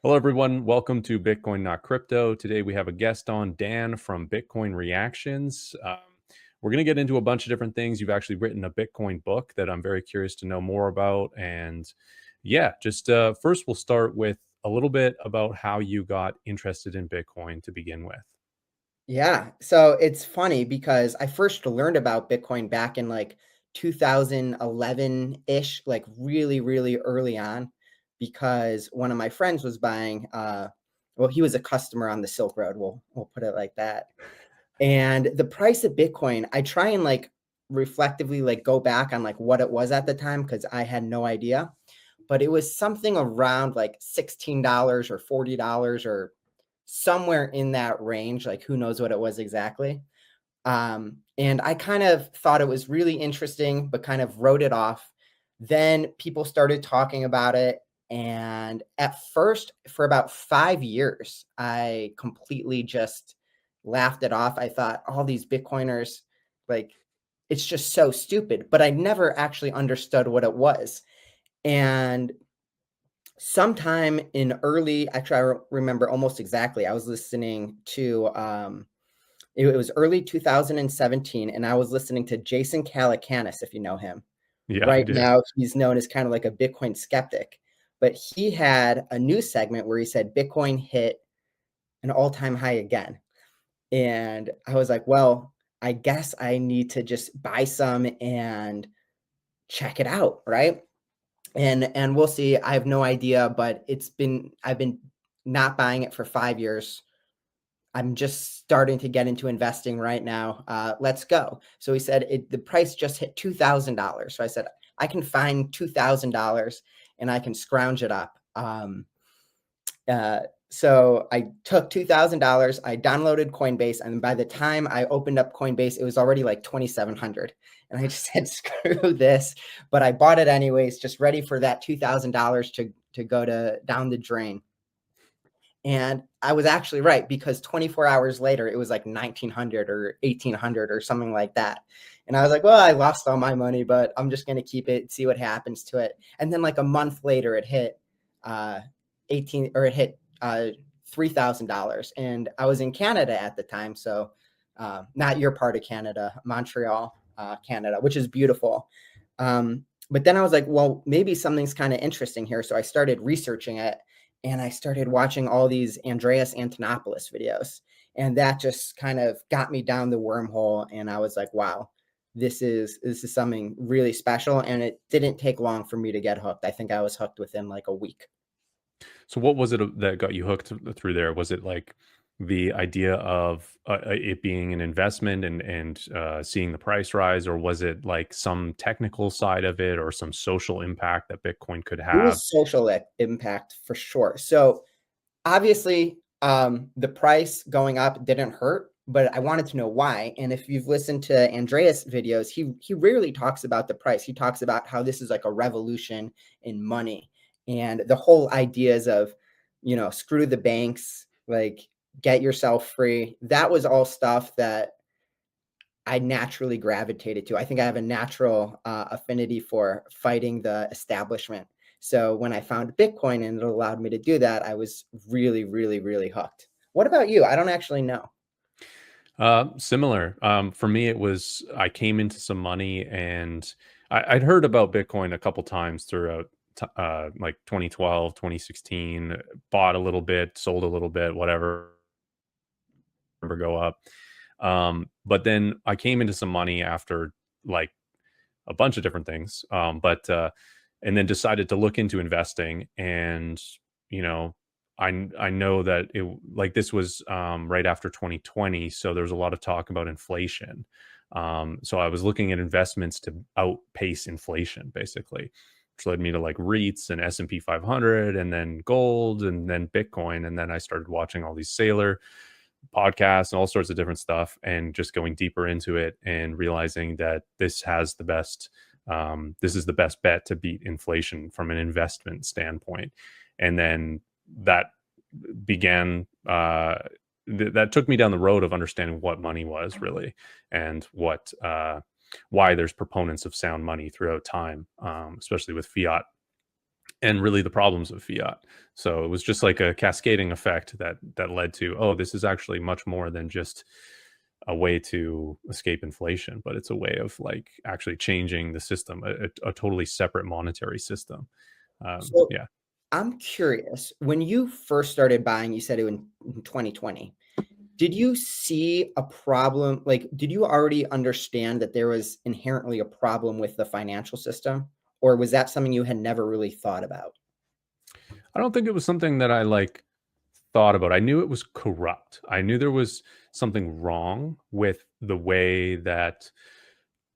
Hello, everyone. Welcome to Bitcoin Not Crypto. Today we have a guest on, Dan from Bitcoin Reactions. We're going to get into a bunch of different things. You've actually written a Bitcoin book that I'm very curious to know more about. And yeah, just first we'll start with a little bit about how you got interested in Bitcoin to begin with. Yeah, so it's funny because I first learned about Bitcoin back in like 2011-ish, like really, really early on, because one of my friends was buying, well, he was a customer on the Silk Road, we'll put it like that. And the price of Bitcoin, I try and like reflectively like go back on like what it was at the time because I had no idea, but it was something around like $16 or $40 or somewhere in that range. Like who knows what it was exactly. And I kind of thought it was really interesting, but kind of wrote it off. Then people started talking about it. And at first, for about 5 years, I completely just laughed it off. I thought all these Bitcoiners, like, it's just so stupid. But I never actually understood what it was. And sometime in early, actually, I remember almost exactly, I was listening to, it was early 2017, and I was listening to Jason Calacanis, if you know him. Yeah, I Right do. now, he's known as kind of like a Bitcoin skeptic, but he had a news segment where he said Bitcoin hit an all-time high again. And I was like, well, I guess I need to just buy some and check it out, right? And we'll see. I have no idea, but I've been not buying it for 5 years. I'm just starting to get into investing right now. Let's go. So he said the price just hit $2,000. So I said, I can find $2,000 and I can scrounge it up. Uh, so I took $2,000, I downloaded Coinbase, and by the time I opened up Coinbase, it was already like 2,700. And I just said, screw this. But I bought it anyways, just ready for that $2,000 to go down the drain. And I was actually right because 24 hours later, it was like 1900 or 1800 or something like that. And I was like, well, I lost all my money, but I'm just going to keep it, see what happens to it. And then like a month later, it hit 18 or it hit $3,000. And I was in Canada at the time. So not your part of Canada, Montreal, Canada, which is beautiful. But then I was like, well, maybe something's kind of interesting here. So I started researching it and I started watching all these Andreas Antonopoulos videos. And that just kind of got me down the wormhole. And I was like, wow, this is something really special. And it didn't take long for me to get hooked. I think I was hooked within like a week. So what was it that got you hooked through there? Was it like the idea of it being an investment and seeing the price rise, or was it like some technical side of it or some social impact that Bitcoin could It have? was social impact for sure. So obviously, the price going up didn't hurt, but I wanted to know why. And if you've listened to Andreas videos, he rarely talks about the price. He talks about how this is like a revolution in money, and the whole ideas of, screw the banks, like get yourself free. That was all stuff that I naturally gravitated to. I think I have a natural affinity for fighting the establishment. So when I found Bitcoin and it allowed me to do that, I was really, really, really hooked. What about you? I don't actually know. Similar. For me, it was I came into some money and I'd heard about Bitcoin a couple times throughout like 2012, 2016. Bought a little bit, sold a little bit, whatever. Remember go up. But then I came into some money after like a bunch of different things. But and then decided to look into investing and you know I know that it like this was right after 2020, so there's a lot of talk about inflation. So I was looking at investments to outpace inflation basically, which led me to like REITs and S&P 500 and then gold and then Bitcoin, and then I started watching all these sailor podcasts and all sorts of different stuff and just going deeper into it and realizing that this is the best bet to beat inflation from an investment standpoint. And then that began that took me down the road of understanding what money was really and what why there's proponents of sound money throughout time, especially with fiat and really the problems of fiat. So it was just like a cascading effect that led to, oh, this is actually much more than just a way to escape inflation, but it's a way of like actually changing the system, a totally separate monetary system. So Yeah. I'm curious, when you first started buying, you said it in 2020. Did you see a problem? Like, did you already understand that there was inherently a problem with the financial system? Or was that something you had never really thought about? I don't think it was something that I like thought about. I knew it was corrupt. I knew there was something wrong with the way that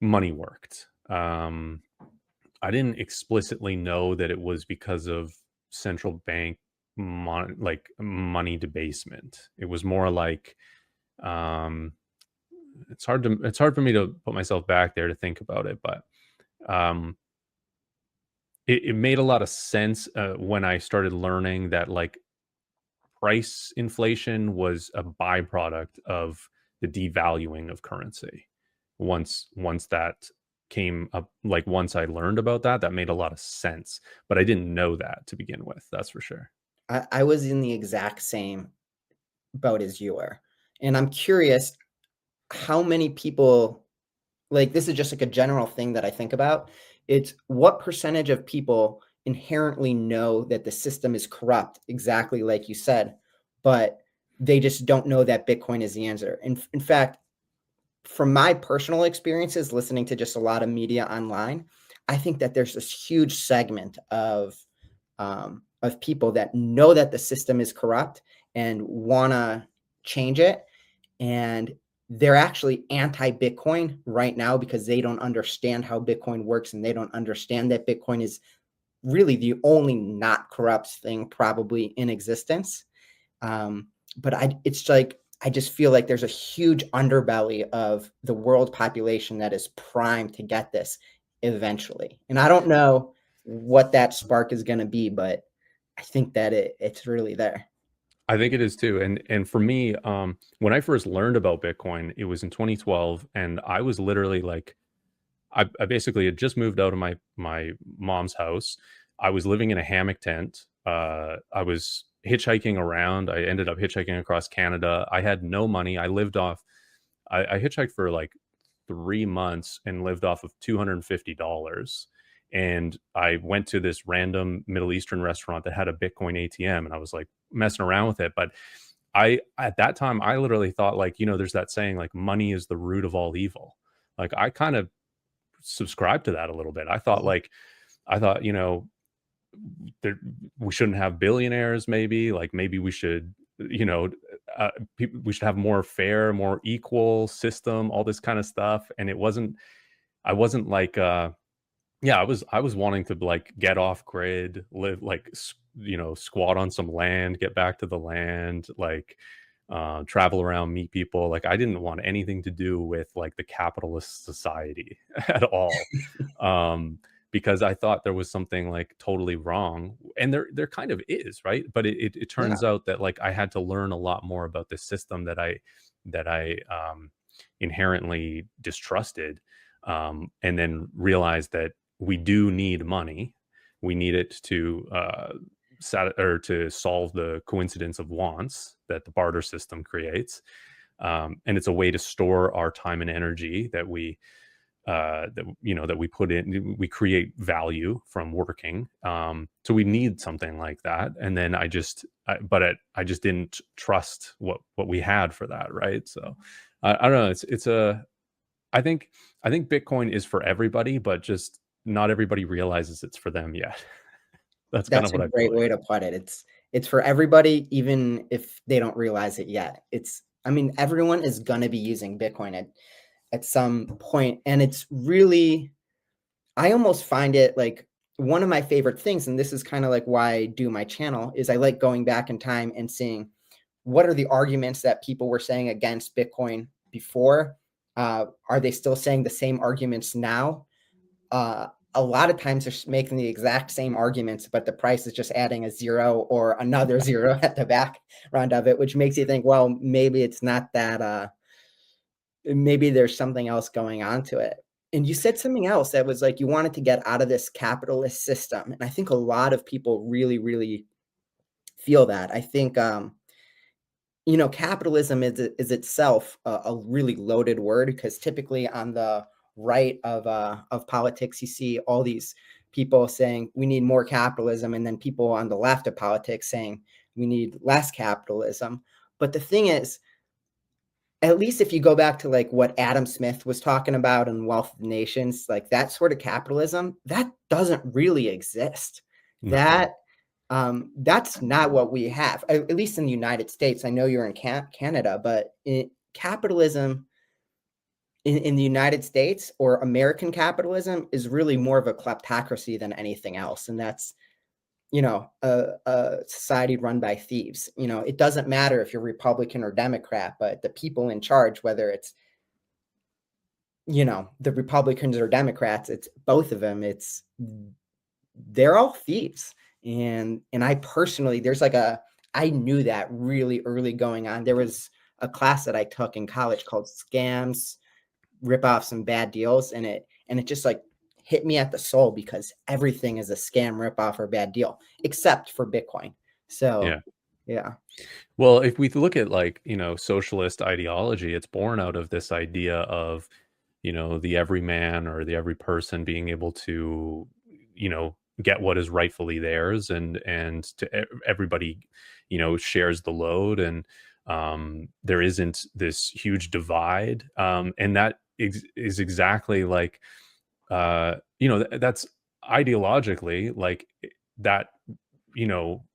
money worked. I didn't explicitly know that it was because of central bank like money debasement. It was more like um, it's hard for me to put myself back there to think about it, but um, it made a lot of sense when I started learning that like price inflation was a byproduct of the devaluing of currency. Once that came up, like once I learned about that, that made a lot of sense. But I didn't know that to begin with. That's for sure. I was in the exact same boat as you were. And I'm curious how many people, like, this is just like a general thing that I think about. It's what percentage of people inherently know that the system is corrupt, exactly like you said, but they just don't know that Bitcoin is the answer. And in fact, from my personal experiences, listening to just a lot of media online, I think that there's this huge segment of people that know that the system is corrupt and want to change it, and they're actually anti-Bitcoin right now because they don't understand how Bitcoin works, and they don't understand that Bitcoin is really the only not corrupt thing probably in existence. But it's like I just feel like there's a huge underbelly of the world population that is primed to get this eventually. And I don't know what that spark is going to be, but I think that it's really there. I think it is too. And for me, when I first learned about Bitcoin, it was in 2012, and I was literally like, I basically had just moved out of my mom's house. I was living in a hammock tent. I was hitchhiking around. I ended up hitchhiking across Canada. I had no money. I lived off. I hitchhiked for like 3 months and lived off of $250. And I went to this random Middle Eastern restaurant that had a Bitcoin ATM, and I was like messing around with it. But I at that time I literally thought like, there's that saying like money is the root of all evil. Like I kind of subscribe to that a little bit. I thought, there, we shouldn't have billionaires. Maybe we should, we should have more fair, more equal system, all this kind of stuff. And I wasn't like, yeah, I was wanting to like get off grid, live like, squat on some land, get back to the land, like, travel around, meet people. Like I didn't want anything to do with like the capitalist society at all. Um, because I thought there was something like totally wrong. And there kind of is, right? But it Yeah. turns out that like I had to learn a lot more about this system that I inherently distrusted. And then realized that we do need money. We need it to or to solve the coincidence of wants that the barter system creates. And it's a way to store our time and energy that we put in. We create value from working. So we need something like that. And then I just didn't trust what we had for that, right? So I don't know. It's a I think Bitcoin is for everybody, but just not everybody realizes it's for them yet. That's kind of That's a what I feel great like. way to put it. It's for everybody, even if they don't realize it yet. I mean, everyone is gonna be using Bitcoin at some point, and it's really, I almost find it like one of my favorite things, and this is kind of like why I do my channel, is I like going back in time and seeing what are the arguments that people were saying against Bitcoin before. Are they still saying the same arguments now? A lot of times they're making the exact same arguments, but the price is just adding a zero or another zero at the background of it, which makes you think, well, maybe it's not that, maybe there's something else going on to it. And you said something else that was like you wanted to get out of this capitalist system. And I think a lot of people really, really feel that. I think capitalism is itself a really loaded word, because typically on the right of politics, you see all these people saying we need more capitalism, and then people on the left of politics saying we need less capitalism. But the thing is, at least if you go back to like what Adam Smith was talking about in Wealth of Nations, like that sort of capitalism, that doesn't really exist. No. That's not what we have, at least in the United States. I know you're in Canada, but capitalism in the United States, or American capitalism, is really more of a kleptocracy than anything else. And that's, a society run by thieves. It doesn't matter if you're Republican or Democrat, but the people in charge, whether it's, the Republicans or Democrats, it's both of them. They're all thieves. And I personally, I knew that really early going on. There was a class that I took in college called Scams, Ripoffs, and Bad Deals. And it just like hit me at the soul, because everything is a scam, ripoff, or bad deal, except for Bitcoin. So, Yeah. yeah. Well, if we look at like, socialist ideology, it's born out of this idea of, the everyman or the every person being able to, get what is rightfully theirs, and everybody, shares the load, and there isn't this huge divide. And that is exactly like, that's ideologically like that,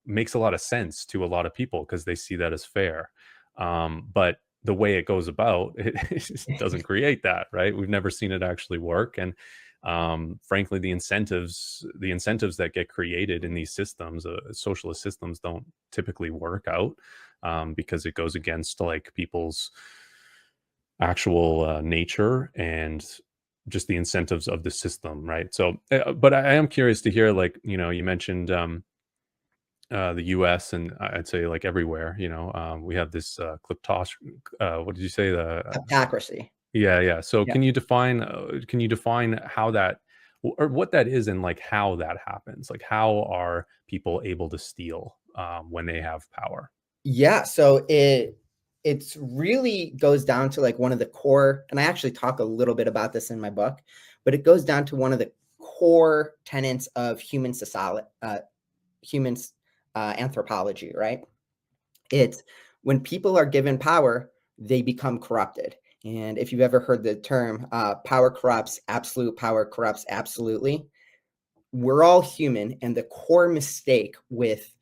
makes a lot of sense to a lot of people because they see that as fair. But the way it goes about, it just doesn't create that, right? We've never seen it actually work. And frankly, the incentives that get created in these systems, socialist systems, don't typically work out, because it goes against like people's actual nature and just the incentives of the system, right? So, but I am curious to hear, like, you mentioned the U.S., and I'd say like everywhere, we have this what did you say? Kleptocracy. Yeah, yeah. So Yeah. can you define how that, or what that is, and like how that happens? Like, how are people able to steal when they have power? Yeah, so it's really goes down to like one of the core, and I actually talk a little bit about this in my book, but it goes down to one of the core tenets of humans anthropology, right? It's when people are given power, they become corrupted. And if you've ever heard the term power corrupts, absolute power corrupts absolutely, we're all human, and the core mistake with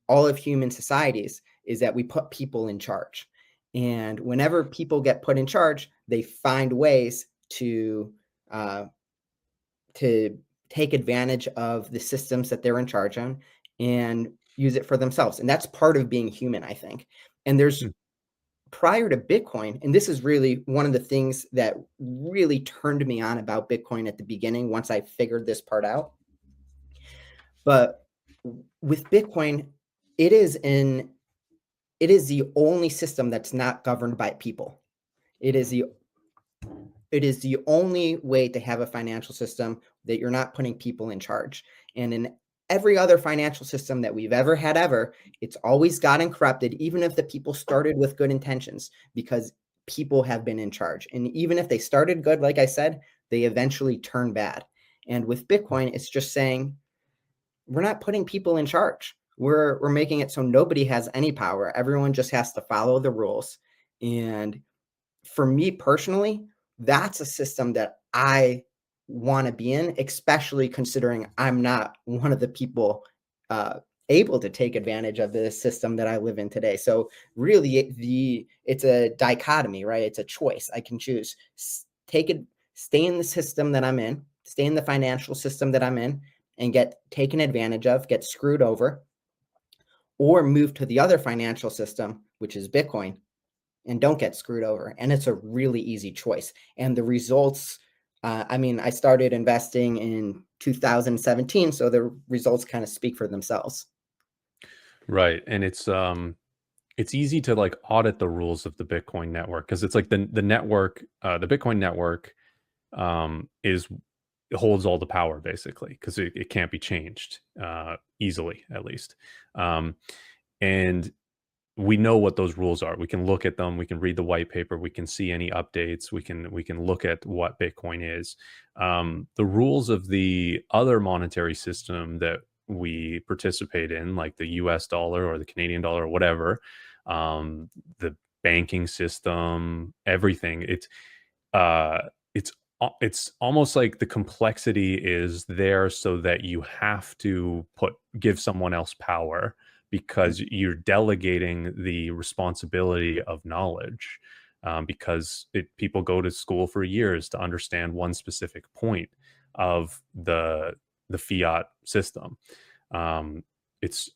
all of human societies is that we put people in charge. And whenever people get put in charge, they find ways uh, to take advantage of the systems that they're in charge on and use it for themselves. And that's part of being human, I think. And there's, Hmm. prior to Bitcoin, and this is really one of the things that really turned me on about Bitcoin at the beginning once I figured this part out. But with Bitcoin, it is in it is the only system that's not governed by people. It is the it is the only way to have a financial system that you're not putting people in charge. And in every other financial system that we've ever had ever, it's always gotten corrupted, even if the people started with good intentions, because people have been in charge. And even if they started good, like I said, they eventually turn bad. And with Bitcoin, it's just saying we're not putting people in charge. We're making it so nobody has any power. Everyone just has to follow the rules. And for me personally, that's a system that I want to be in, especially considering I'm not one of the people uh, able to take advantage of the system that I live in today. So really, it's a dichotomy, right? It's a choice. I can choose take it, stay in the system that I'm in, stay in the financial system that I'm in, and get taken advantage of, get screwed over, or move to the other financial system, which is Bitcoin, and don't get screwed over. And it's a really easy choice. And the results, I mean, I started investing in 2017, so the results kind of speak for themselves. Right. And it's easy to like audit the rules of the Bitcoin network, because it's like the network, the Bitcoin network is holds all the power basically because it can't be changed easily, at least. Um, and we know what those rules are. We can look at them. We can read the white paper. We can see any updates. We can look at what Bitcoin is. The rules of the other monetary system that we participate in, like the U.S. dollar or the Canadian dollar or whatever, the banking system, everything. Uh, it's almost like the complexity is there so that you have to give someone else power because you're delegating the responsibility of knowledge, because people go to school for years to understand one specific point of the fiat system. Um, it's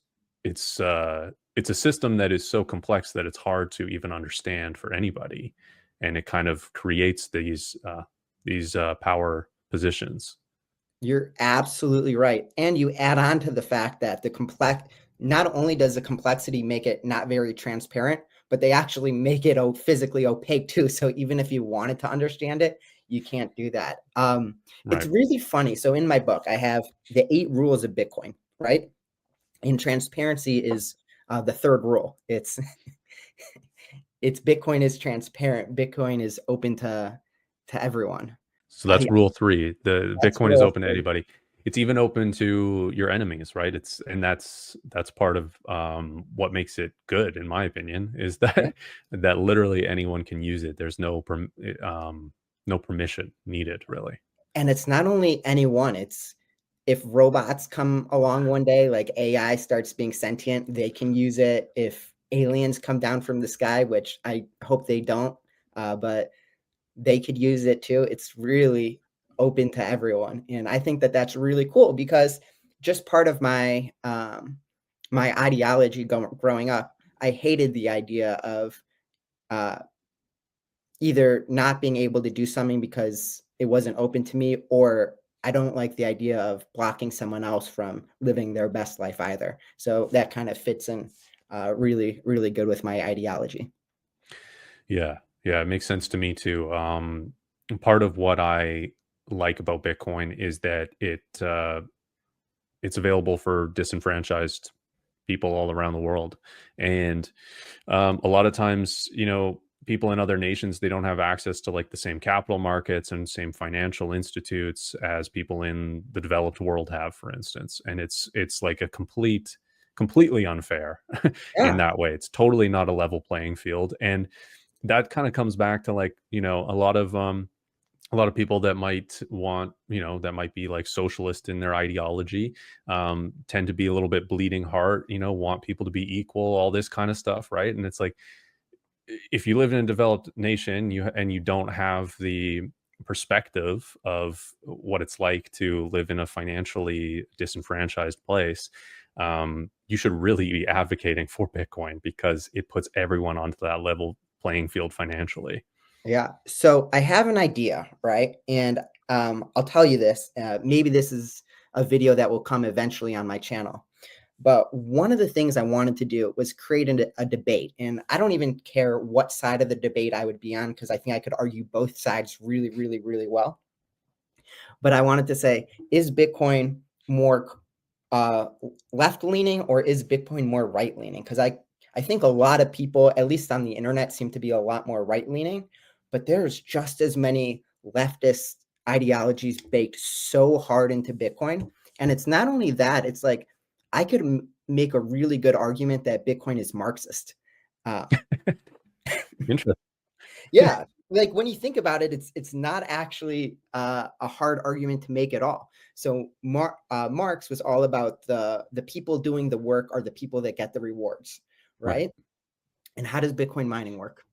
it's a system that is so complex that it's hard to even understand for anybody, and it kind of creates these power positions. You're absolutely right. And you add on to the fact that not only does the complexity make it not very transparent, but they actually make it physically opaque too. So even if you wanted to understand it, you can't do that. It's Right. really funny. So in my book, I have the 8 rules of Bitcoin, right? And transparency is the third rule. It's Bitcoin is transparent. Bitcoin is open to everyone. So that's Yeah, rule three. The that's Bitcoin is rule open to 3. anybody. It's even open to your enemies, right? That's part of what makes it good, in my opinion, is Yeah. that that literally anyone can use it. There's no permission needed, really. And it's not only anyone, it's if robots come along one day, like AI starts being sentient, they can use it. If aliens come down from the sky, which I hope they don't, but they could use it too. It's really open to everyone. And I think that that's really cool because just part of my ideology growing up, I hated the idea of uh, either not being able to do something because it wasn't open to me, or I don't like the idea of blocking someone else from living their best life either. So that kind of fits in really, really good with my ideology. Yeah, yeah, it makes sense to me too. Part of what I like about Bitcoin is that it's available for disenfranchised people all around the world, and a lot of times, people in other nations, they don't have access to like the same capital markets and same financial institutes as people in the developed world have, for instance. And it's like a completely unfair in Yeah, that way. It's totally not a level playing field, and that kind of comes back to like a lot of people that might want, that might be like socialist in their ideology, tend to be a little bit bleeding heart, want people to be equal, all this kind of stuff, right? And it's like, if you live in a developed nation, you don't have the perspective of what it's like to live in a financially disenfranchised place, you should really be advocating for Bitcoin because it puts everyone onto that level playing field financially. yeah. So I have an idea, right? And I'll tell you this. Maybe this is a video that will come eventually on my channel. But one of the things I wanted to do was create a debate. And I don't even care what side of the debate I would be on because I think I could argue both sides really, really, really well. But I wanted to say, is Bitcoin more uh, left leaning or is Bitcoin more right leaning? Because I think a lot of people, at least on the internet, seem to be a lot more right leaning, but there's just as many leftist ideologies baked so hard into Bitcoin. And it's not only that, it's like I could make a really good argument that Bitcoin is Marxist. Uh, Interesting. yeah, like when you think about it, it's not actually a hard argument to make at all. So Marx was all about the people doing the work are the people that get the rewards, Right. right? And how does Bitcoin mining work?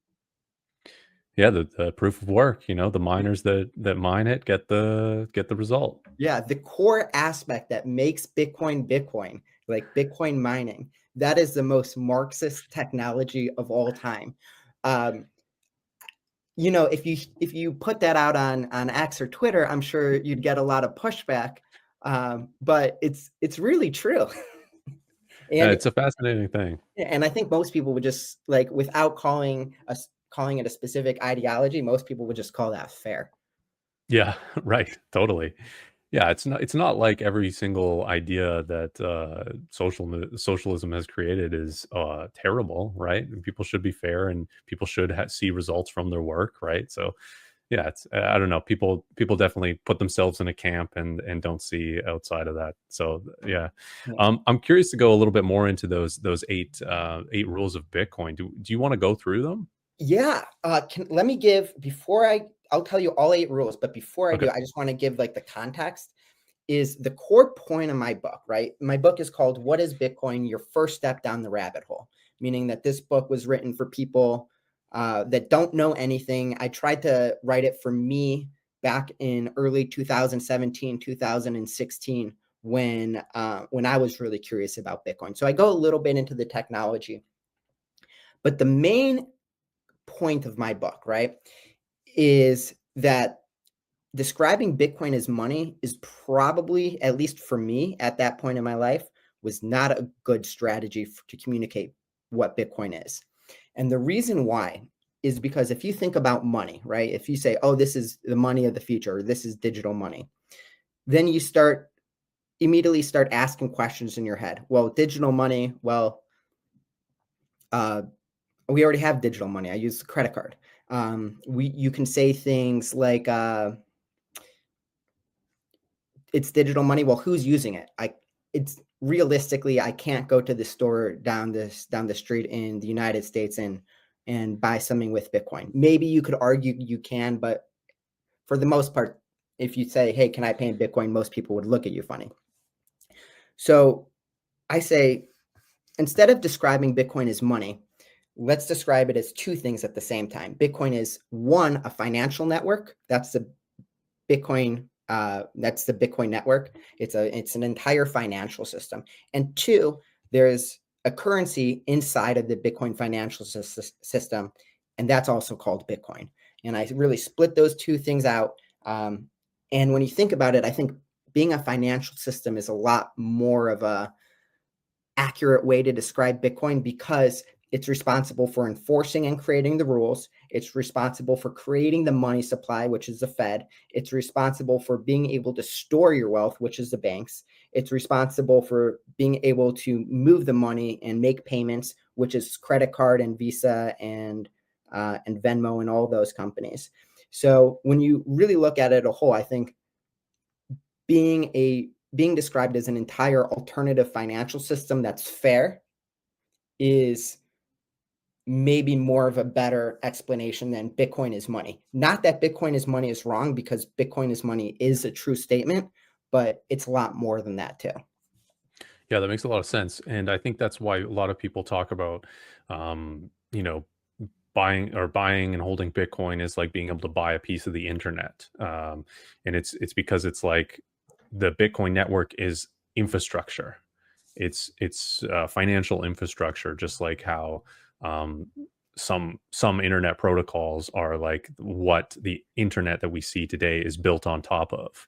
Yeah, the proof of work, the miners that mine it get the result. Yeah, the core aspect that makes Bitcoin Bitcoin, like Bitcoin mining, that is the most Marxist technology of all time. Um, if you put that out on X or Twitter, I'm sure you'd get a lot of pushback. But it's really true. Yeah, and it's a fascinating thing. and I think most people would just like without calling it a specific ideology, most people would just call that fair. Yeah, right. Totally. Yeah, it's not like every single idea that socialism has created is terrible, right? And people should be fair and people should see results from their work, right? So yeah, it's I don't know. People definitely put themselves in a camp and don't see outside of that. So yeah, Yeah. I'm curious to go a little bit more into those eight rules of Bitcoin. Do you want to go through them? Yeah, let me give before I'll tell you all 8 rules, but before I Okay. do, I just wanna give, like, the context, is the core point of my book, right? My book is called "What is Bitcoin? Your First Step Down the Rabbit Hole," meaning that this book was written for people, that don't know anything. I tried to write it for me back in early 2017, 2016 when I was really curious about Bitcoin. So I go a little bit into the technology, but the main point of my book, right, is that describing Bitcoin as money is probably, at least for me at that point in my life, was not a good strategy to communicate what Bitcoin is. And the reason why is because if you think about money, right, if you say, oh, this is the money of the future, or this is digital money, then you immediately start asking questions in your head. Well, digital money, well, uh, we already have digital money. I use a credit card. You can say things like, it's digital money. Well, who's using it? It's realistically, I can't go to the store down the street in the United States and buy something with Bitcoin. Maybe you could argue you can, but for the most part, if you say, "Hey, can I pay in Bitcoin?" most people would look at you funny. So I say, instead of describing Bitcoin as money, let's describe it as two things at the same time. Bitcoin is one, a financial network. That's the Bitcoin network. It's an entire financial system. And two, there's a currency inside of the Bitcoin financial system, and that's also called Bitcoin. And I really split those two things out. And when you think about it, I think being a financial system is a lot more of a accurate way to describe Bitcoin because it's responsible for enforcing and creating the rules. It's responsible for creating the money supply, which is the Fed. It's responsible for being able to store your wealth, which is the banks. It's responsible for being able to move the money and make payments, which is credit card and Visa and Venmo and all those companies. So when you really look at it as a whole, I think being described as an entire alternative financial system that's fair is maybe more of a better explanation than Bitcoin is money. Not that Bitcoin is money is wrong, because Bitcoin is money is a true statement, but it's a lot more than that too. Yeah, that makes a lot of sense, and I think that's why a lot of people talk about, you know, buying and holding Bitcoin is like being able to buy a piece of the internet, and it's because it's like the Bitcoin network is infrastructure. It's financial infrastructure, just like how um, some internet protocols are like what the internet that we see today is built on top of.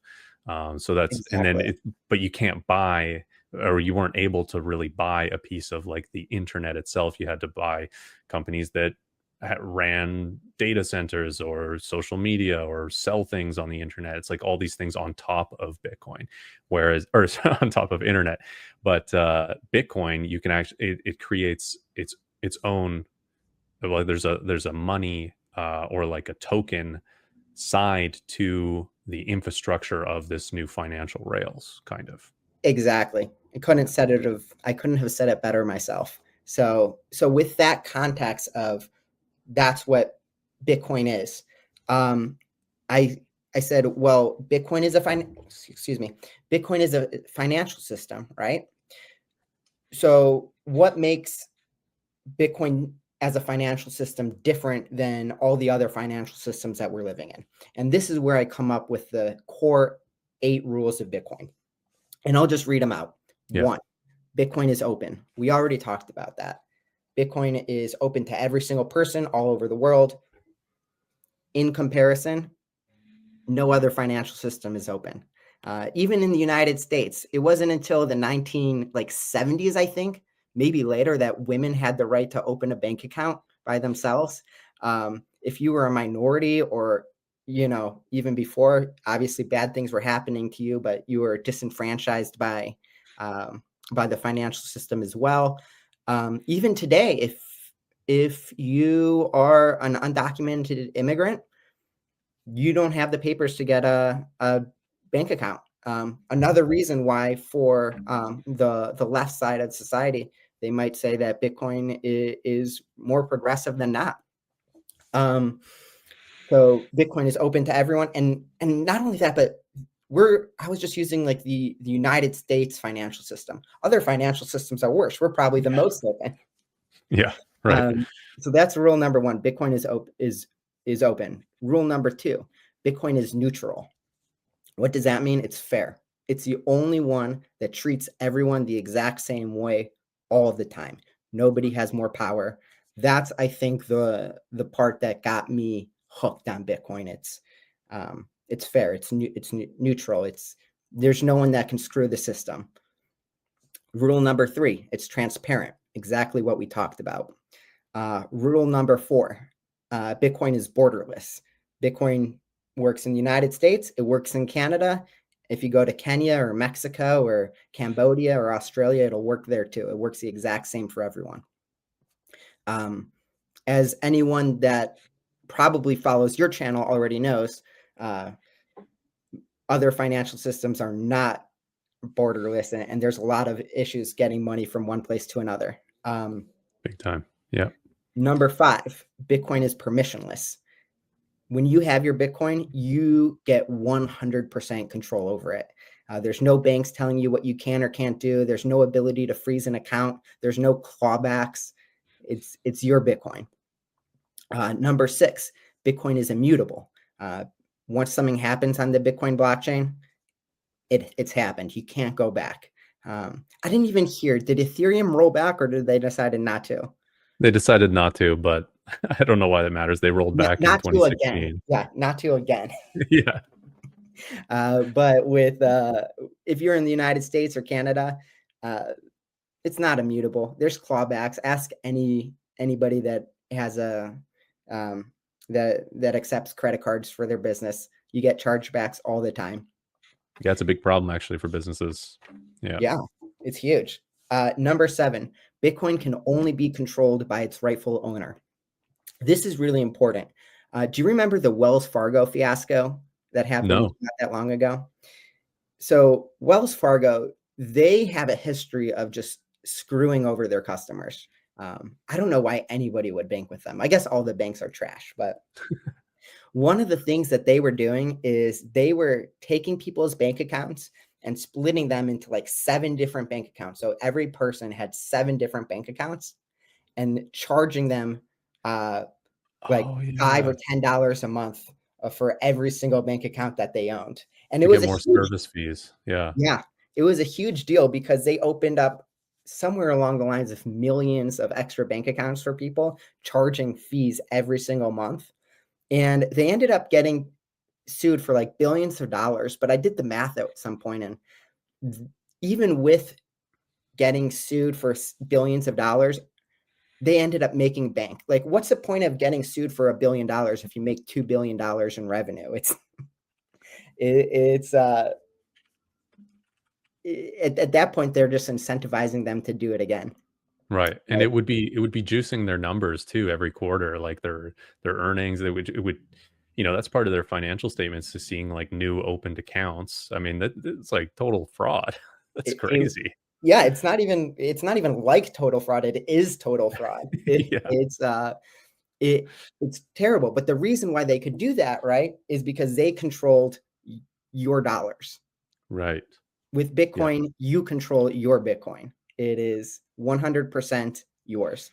So that's and then Exactly. it, but you can't buy or you weren't able to really buy a piece of like the internet itself. You had to buy companies that ran data centers or social media or sell things on the internet. It's like all these things on top of Bitcoin, whereas or on top of internet. But Bitcoin, you can actually it creates its own. Well, there's a money or like a token side to the infrastructure of this new financial rails, kind of. Exactly. Yeah. I couldn't have said it better myself. So with that context of that's what Bitcoin is. Um, I I said, well, Bitcoin is a financial system, right? So what makes Bitcoin as a financial system different than all the other financial systems that we're living in? And this is where I come up with the core 8 rules of Bitcoin. And I'll just read them out. Yeah. One, Bitcoin is open. We already talked about that. Bitcoin is open to every single person all over the world. In comparison, no other financial system is open. Even in the United States, it wasn't until the 1970s, I think, maybe later, that women had the right to open a bank account by themselves. If you were a minority or even before, obviously bad things were happening to you, but you were disenfranchised um, by the financial system as well. Even today, if you are an undocumented immigrant, you don't have the papers to get a bank account. Another reason why for the left side of society, they might say that Bitcoin is more progressive than not. So Bitcoin is open to everyone, and not only that, but I was just using like the United States financial system. Other financial systems are worse. We're probably the most open. Yeah. Right. Um, so that's rule number one. Bitcoin is open. Rule number two, Bitcoin is neutral. What does that mean? It's fair. It's the only one that treats everyone the exact same way all the time. Nobody has more power. That's, I think, the part that got me hooked on Bitcoin. It's fair. It's neutral. There's no one that can screw the system. Rule number three, it's transparent. Exactly what we talked about. Rule number four, Bitcoin is borderless. Bitcoin works in the United States. It works in Canada. If you go to Kenya or Mexico or Cambodia or Australia, it'll work there too. It works the exact same for everyone. As anyone that probably follows your channel already knows, other financial systems are not borderless, and there's a lot of issues getting money from one place to another. Big time. Yeah. Number five, Bitcoin is permissionless. When you have your Bitcoin, you get 100% control over it. There's no banks telling you what you can or can't do. There's no ability to freeze an account. There's no clawbacks. It's your Bitcoin. Number six, Bitcoin is immutable. Once something happens on the Bitcoin blockchain, it's happened. You can't go back. I didn't even hear, did Ethereum roll back or did they decide not to? They decided not to, but I don't know why that matters. They rolled back in Not to again. 2016. Yeah, not to again. Yeah. But if you're in the United States or Canada, it's not immutable. There's clawbacks. Ask anybody that has that accepts credit cards for their business. You get chargebacks all the time. Yeah, it's a big problem actually for businesses. Yeah. Yeah, it's huge. Number seven, Bitcoin can only be controlled by its rightful owner. This is really important. Do you remember the Wells Fargo fiasco that happened No. not that long ago? So Wells Fargo, they have a history of just screwing over their customers. I don't know why anybody would bank with them. I guess all the banks are trash, but one of the things that they were doing is they were taking people's bank accounts and splitting them into like 7 different bank accounts. So every person had 7 different bank accounts and charging them like Oh $5 yeah. or $10 a month for every single bank account that they owned. And it To was get a more huge, service fees. Yeah. yeah, it was a huge deal because they opened up somewhere along the lines of millions of extra bank accounts for people, charging fees every single month. And they ended up getting sued for like billions of dollars. But I did the math at some point, and even with getting sued for billions of dollars, they ended up making bank. Like, what's the point of getting sued for $1 billion if you make $2 billion in revenue? It's at that point, they're just incentivizing them to do it again. Right. And Right. it would be juicing their numbers too every quarter, like their earnings. It would, that's part of their financial statements to seeing like new opened accounts. I mean, it's like total fraud. That's It, it, crazy. yeah, it's not even like total fraud. It is total fraud. Yeah. It's terrible. But the reason why they could do that, right, is because they controlled your dollars. Right. With Yeah. Bitcoin, you control your Bitcoin. It is 100% yours.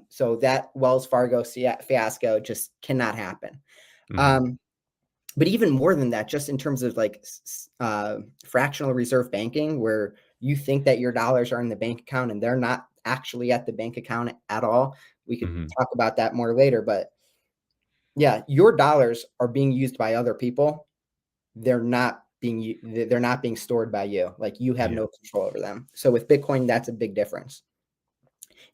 So that Wells Fargo fiasco just cannot happen. Mhm. Um, but even more than that, just in terms of like fractional reserve banking, where you think that your dollars are in the bank account and they're not actually at the bank account at all. We could Mhm. talk about that more later, but yeah, your dollars are being used by other people. They're not being stored by you. Like, you have Yeah. no control over them. So with Bitcoin, that's a big difference.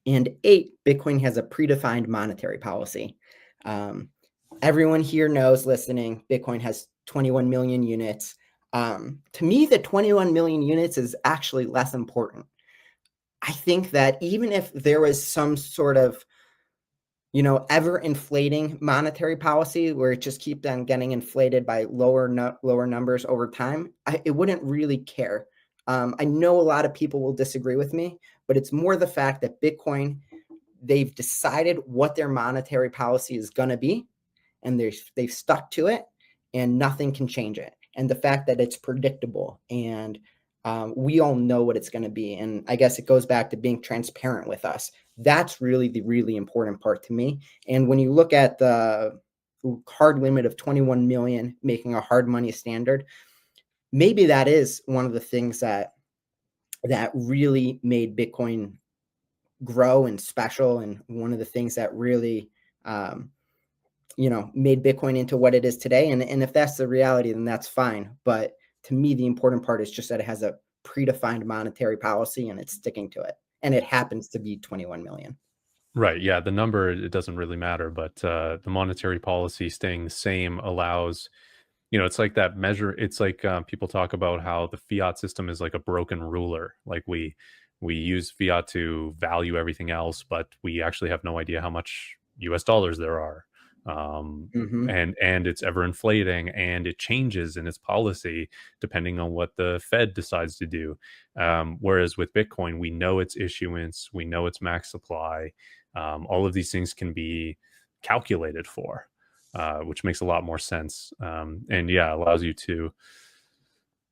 And 8, Bitcoin has a predefined monetary policy. Um, Everyone here knows listening, Bitcoin has 21 million units. To me, the 21 million units is actually less important. I think that even if there was some sort of, ever inflating monetary policy where it just keeps on getting inflated by lower numbers over time, it wouldn't really care. I know a lot of people will disagree with me, but it's more the fact that Bitcoin, they've decided what their monetary policy is going to be, and they've stuck to it, and nothing can change it. And the fact that it's predictable, and we all know what it's going to be. And I guess it goes back to being transparent with us. That's really the really important part to me. And when you look at the hard limit of 21 million, making a hard money standard, maybe that is one of the things that really made Bitcoin grow and special, and one of the things that really made Bitcoin into what it is today. And if that's the reality, then that's fine. But to me, the important part is just that it has a predefined monetary policy and it's sticking to it. And it happens to be 21 million. Right. Yeah. The number, it doesn't really matter, but the monetary policy staying the same allows, it's like that measure. It's like people talk about how the fiat system is like a broken ruler. Like we use fiat to value everything else, but we actually have no idea how much US dollars there are. Mm-hmm. And it's ever inflating, and it changes in its policy depending on what the Fed decides to do. Whereas with Bitcoin, we know its issuance, we know its max supply. All of these things can be calculated for, which makes a lot more sense. And yeah, allows you to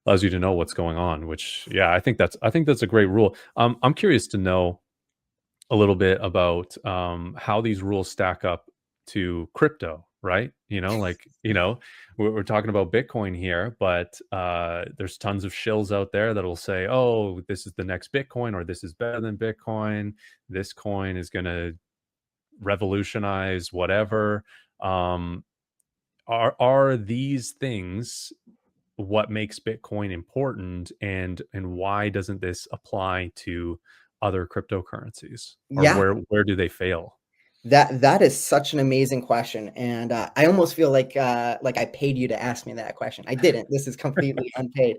know what's going on. Which yeah, I think that's a great rule. I'm curious to know a little bit about how these rules stack up to crypto, right? We're talking about Bitcoin here, but there's tons of shills out there that'll say, oh, this is the next Bitcoin, or this is better than Bitcoin. This coin is going to revolutionize whatever. Um, are these things what makes Bitcoin important, and why doesn't this apply to other cryptocurrencies, or Yeah, where do they fail? that is such an amazing question, and I almost feel like I paid you to ask me that question. I didn't. This is completely unpaid.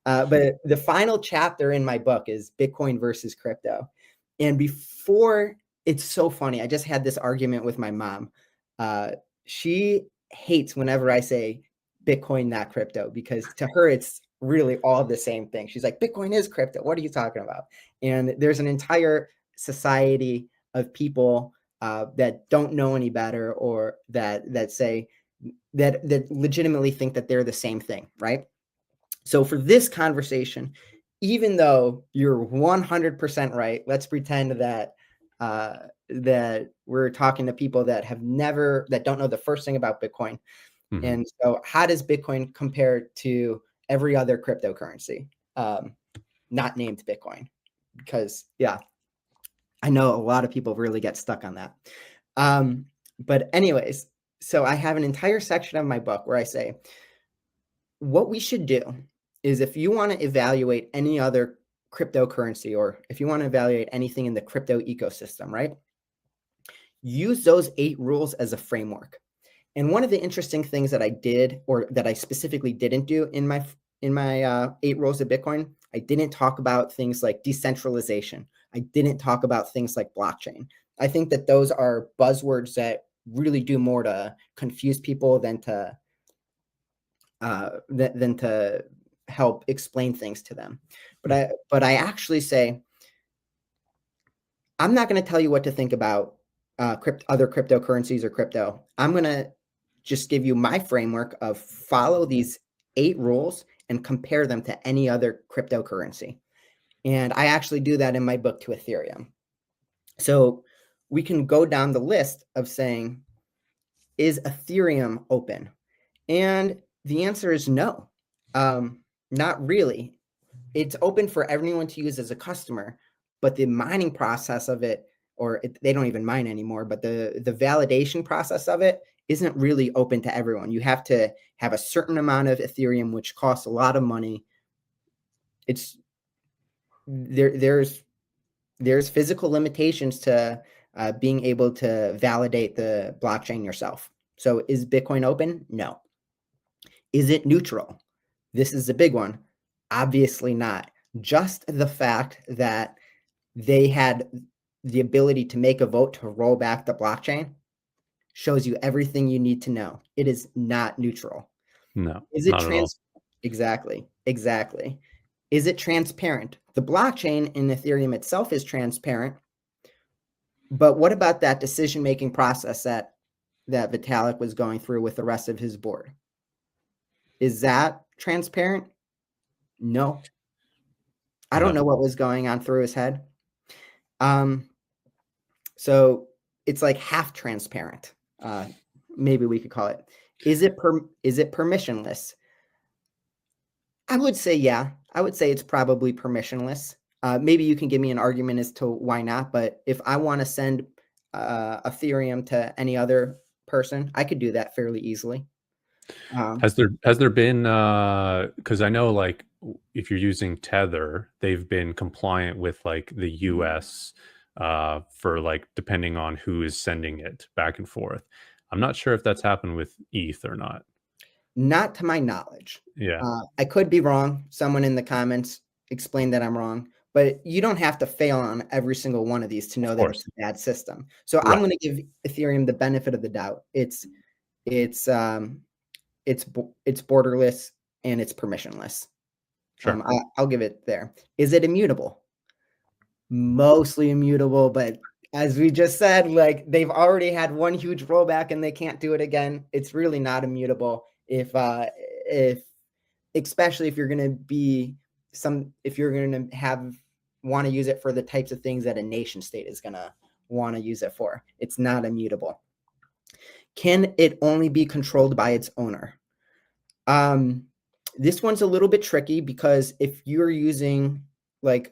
But the final chapter in my book is Bitcoin versus crypto. And before, it's so funny. I just had this argument with my mom. Uh, she hates whenever I say Bitcoin, not crypto, because to her it's really all the same thing. She's like, Bitcoin is crypto. What are you talking about? And there's an entire society of people that don't know any better, or that say that legitimately think that they're the same thing, right? So for this conversation, even though you're 100% right, let's pretend that that we're talking to people that don't know the first thing about Bitcoin. Hmm. And so, how does Bitcoin compare to every other cryptocurrency, not named Bitcoin? Because yeah, I know a lot of people really get stuck on that. But anyways, so I have an entire section of my book where I say what we should do is, if you want to evaluate any other cryptocurrency, or if you want to evaluate anything in the crypto ecosystem, right? Use those 8 rules as a framework. And one of the interesting things that I did, or that I specifically didn't do in my 8 rules of Bitcoin, I didn't talk about things like decentralization. I didn't talk about things like blockchain. I think that those are buzzwords that really do more to confuse people than to help explain things to them. But I actually say, I'm not going to tell you what to think about other cryptocurrencies or crypto. I'm going to just give you my framework of follow these 8 rules and compare them to any other cryptocurrency. And I actually do that in my book to Ethereum. So we can go down the list of saying, is Ethereum open? And the answer is no, not really. It's open for everyone to use as a customer, but the mining process of it, they don't even mine anymore, but the validation process of it isn't really open to everyone. You have to have a certain amount of Ethereum, which costs a lot of money. It's there's physical limitations to being able to validate the blockchain yourself. So is Bitcoin open? No. Is it neutral? This is a big one. Obviously not. Just the fact that they had the ability to make a vote to roll back the blockchain shows you everything you need to know. It is not neutral. No, Is it not at all. trans? Exactly. Exactly. Is it transparent? The blockchain in Ethereum itself is transparent, but what about that decision-making process that Vitalik was going through with the rest of his board? Is that transparent? No. I don't know No. what was going on through his head. So it's like half transparent. Maybe we could call it. Is it permissionless? I would say yeah. I would say it's probably permissionless. Maybe you can give me an argument as to why not. But if I want to send Ethereum to any other person, I could do that fairly easily. Has there been because I know like if you're using Tether, they've been compliant with like the US for like depending on who is sending it back and forth. I'm not sure if that's happened with ETH or not. Not to my knowledge. Yeah, I could be wrong. Someone in the comments explain that I'm wrong, but you don't have to fail on every single one of these to of know that it's course. a bad system. So I'm Right. going to give Ethereum the benefit of the doubt. It's borderless and it's permissionless. Sure. I'll give it there. Is it immutable? Mostly immutable, but as we just said, like they've already had one huge rollback and they can't do it again. It's really not immutable. If especially if you're going to be if you're going to want to use it for the types of things that a nation state is going to want to use it for. It's not immutable. Can it only be controlled by its owner? This one's a little bit tricky because if you're using a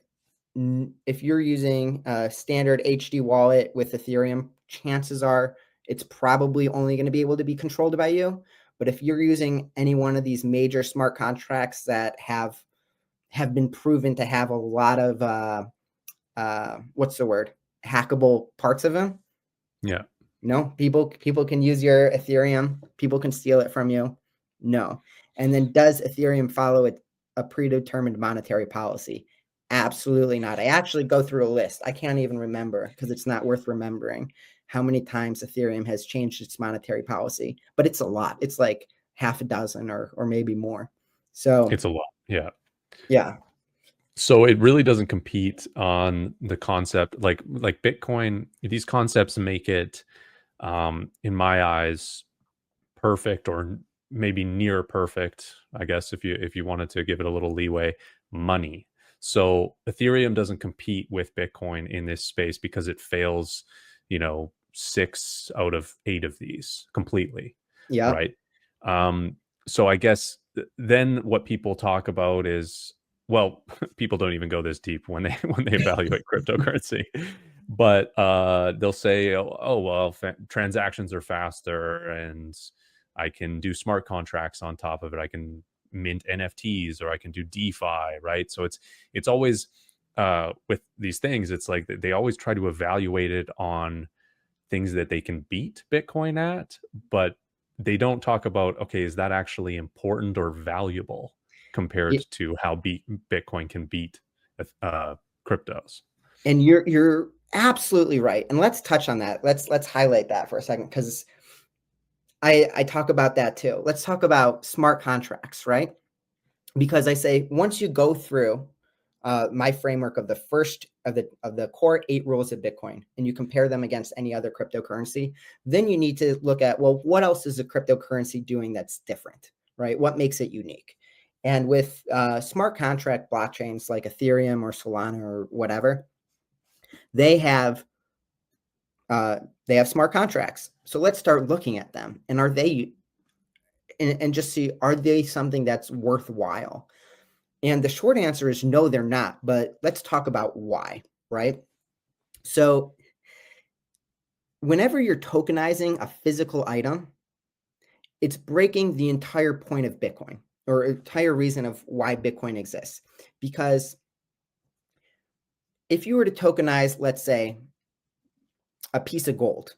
standard HD wallet with Ethereum, chances are it's probably only going to be able to be controlled by you. But if you're using any one of these major smart contracts that have been proven to have a lot of what's the word, hackable parts of them, Yeah. no, people can use your Ethereum. People can steal it from you. No. And then does Ethereum follow a predetermined monetary policy? Absolutely not. I actually go through a list. I can't even remember because it's not worth remembering how many times Ethereum has changed its monetary policy, but it's a lot. It's like half a dozen or maybe more. So It's a lot. Yeah. yeah, So it really doesn't compete on the concept like Bitcoin. These concepts make it in my eyes perfect or maybe near perfect, I guess if you wanted to give it a little leeway, money. So Ethereum doesn't compete with Bitcoin in this space because it fails, 6 out of 8 of these completely, yeah. right? So I guess then what people talk about is, well, people don't even go this deep when they when they evaluate cryptocurrency, but they'll say, oh well, transactions are faster, and I can do smart contracts on top of it. I can mint NFTs, or I can do DeFi, right? So it's always with these things, it's like they always try to evaluate it on things that they can beat Bitcoin at, but they don't talk about, okay, is that actually important or valuable compared to how Bitcoin can beat cryptos? And you're absolutely right. And let's touch on that. Let's highlight that for a second because I talk about that too. Let's talk about smart contracts, right? Because I say once you go through my framework of the first of the core 8 rules of Bitcoin and you compare them against any other cryptocurrency, then you need to look at, well, what else is a cryptocurrency doing that's different, right? What makes it unique? And with smart contract blockchains like Ethereum or Solana or whatever, they have smart contracts. So let's start looking at them. And are they and just see, are they something that's worthwhile? And the short answer is no, they're not. But let's talk about why, right? So whenever you're tokenizing a physical item, it's breaking the entire point of Bitcoin or entire reason of why Bitcoin exists. Because if you were to tokenize, let's say, a piece of gold,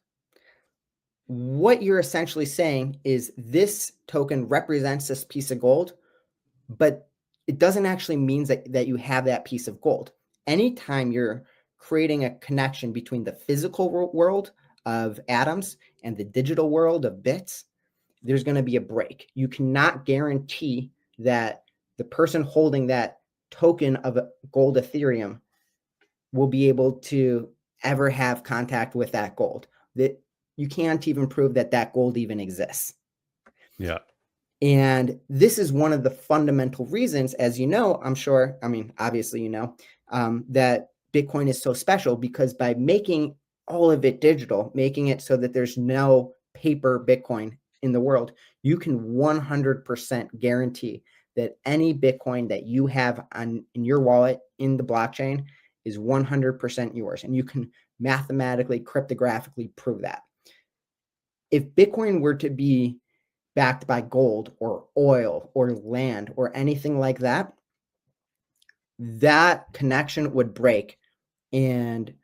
what you're essentially saying is this token represents this piece of gold, but it doesn't actually mean that you have that piece of gold. Anytime you're creating a connection between the physical world of atoms and the digital world of bits, there's going to be a break. You cannot guarantee that the person holding that token of gold Ethereum will be able to ever have contact with that gold. That you can't even prove that that gold even exists. Yeah. And this is one of the fundamental reasons, as you know, I'm sure, I mean, obviously, you know, that Bitcoin is so special, because by making all of it digital, making it so that there's no paper Bitcoin in the world, you can 100% guarantee that any Bitcoin that you have in your wallet in the blockchain is 100% yours. And you can mathematically, cryptographically prove that. If Bitcoin were to be backed by gold or oil or land or anything like that, that connection would break, and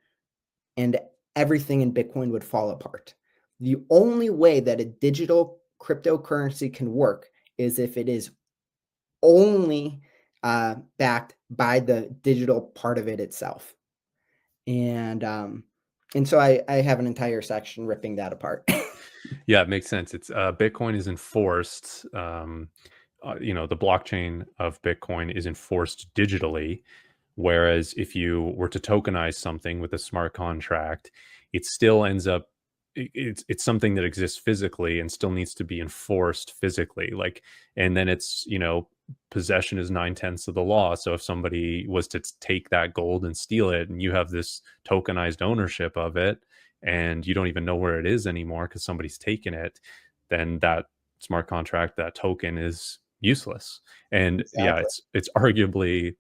everything in Bitcoin would fall apart. The only way that a digital cryptocurrency can work is if it is only backed by the digital part of it itself. And so I have an entire section ripping that apart. Yeah, it makes sense. It's Bitcoin is enforced. The blockchain of Bitcoin is enforced digitally, whereas if you were to tokenize something with a smart contract, it still ends up it's something that exists physically and still needs to be enforced physically. Like, and then it's possession is 9/10 of the law. So if somebody was to take that gold and steal it, and you have this tokenized ownership of it, and you don't even know where it is anymore because somebody's taken it, then that smart contract, that token is useless. And yeah, Exactly. it's arguably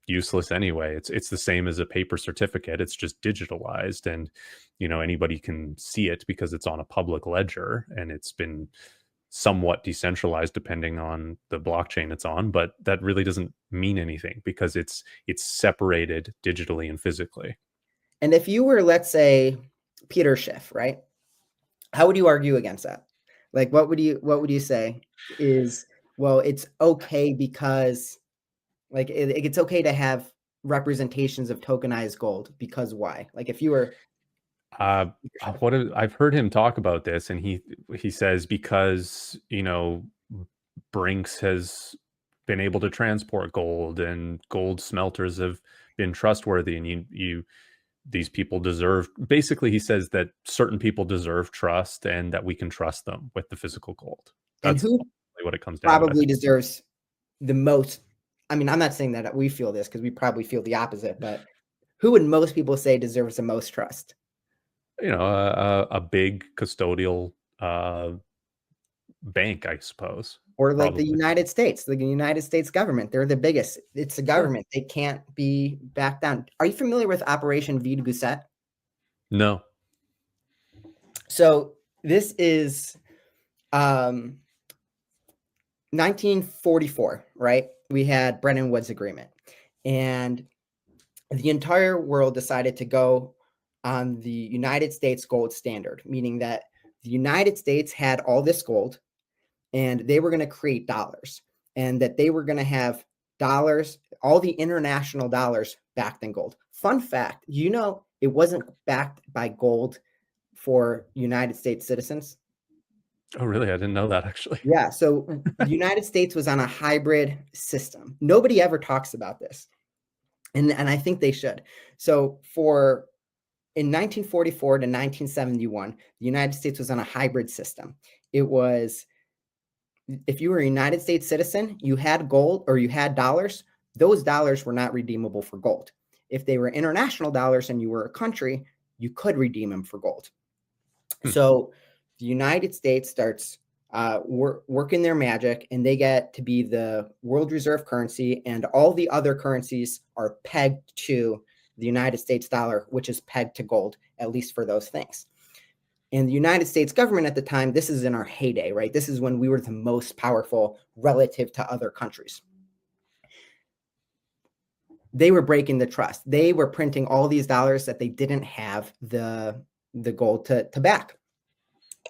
useless anyway. It's the same as a paper certificate. It's just digitalized, and anybody can see it because it's on a public ledger, and it's been somewhat decentralized depending on the blockchain it's on, but that really doesn't mean anything because it's separated digitally and physically. And if you were, let's say, Peter Schiff, right? How would you argue against that? Like, what would you say is, well, it's okay because, like, it's okay to have representations of tokenized gold, because why? Like, if you were Uh, Peter Schiff. I've heard him talk about this, and he says because Brinks has been able to transport gold, and gold smelters have been trustworthy, and you these people deserve. Basically, he says that certain people deserve trust, and that we can trust them with the physical gold. And That's who ultimately what it comes down to, I probably think. deserves the most? I mean, I'm not saying that we feel this, because we probably feel the opposite, but who would most people say deserves the most trust? A big custodial bank, I suppose, Or like the probably. United States government, they're the biggest. It's the Sure. government. They can't be backed down. Are you familiar with Operation Vide Gusset? No. So this is um, 1944, right? We had Bretton Woods Agreement, and the entire world decided to go on the United States gold standard, meaning that the United States had all this gold, and they were going to create dollars, and that they were going to have dollars, all the international dollars backed in gold. Fun fact, it wasn't backed by gold for United States citizens. Oh, really? I didn't know that actually. Yeah, so the United States was on a hybrid system. Nobody ever talks about this, and I think they should. So in 1944 to 1971, the United States was on a hybrid system. It was, if you were a United States citizen, you had gold or you had dollars, those dollars were not redeemable for gold. If they were international dollars and you were a country, you could redeem them for gold. Hmm. So the United States starts working their magic, and they get to be the world reserve currency, and all the other currencies are pegged to the United States dollar, which is pegged to gold, at least for those things. And the United States government at the time, this is in our heyday, right? This is when we were the most powerful relative to other countries. They were breaking the trust. They were printing all these dollars that they didn't have the gold to back.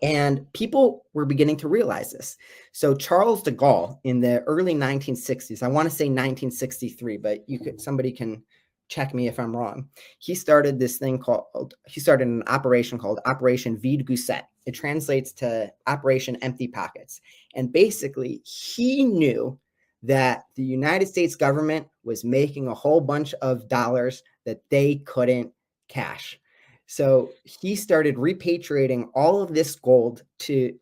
And people were beginning to realize this. So Charles de Gaulle in the early 1960s, I want to say 1963, but somebody can check me if I'm wrong. He started an operation called Operation Vide Gousset. It translates to Operation Empty Pockets. And basically, he knew that the United States government was making a whole bunch of dollars that they couldn't cash. So he started repatriating all of this gold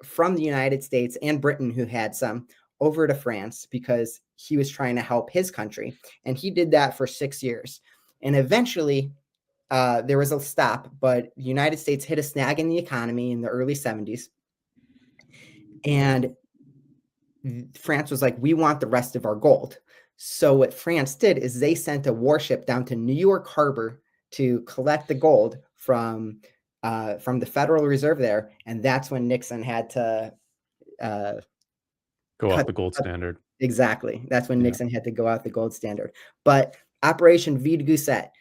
from the United States and Britain, who had some, over to France because he was trying to help his country. And he did that for 6 years. And eventually, there was a stop, but the United States hit a snag in the economy in the early 70s. And France was like, we want the rest of our gold. So what France did is they sent a warship down to New York Harbor to collect the gold from the Federal Reserve there, and that's when Nixon had to Go off cut. the gold standard. Exactly, that's when Yeah. Nixon had to go out the gold standard. But Operation Vide Gousset,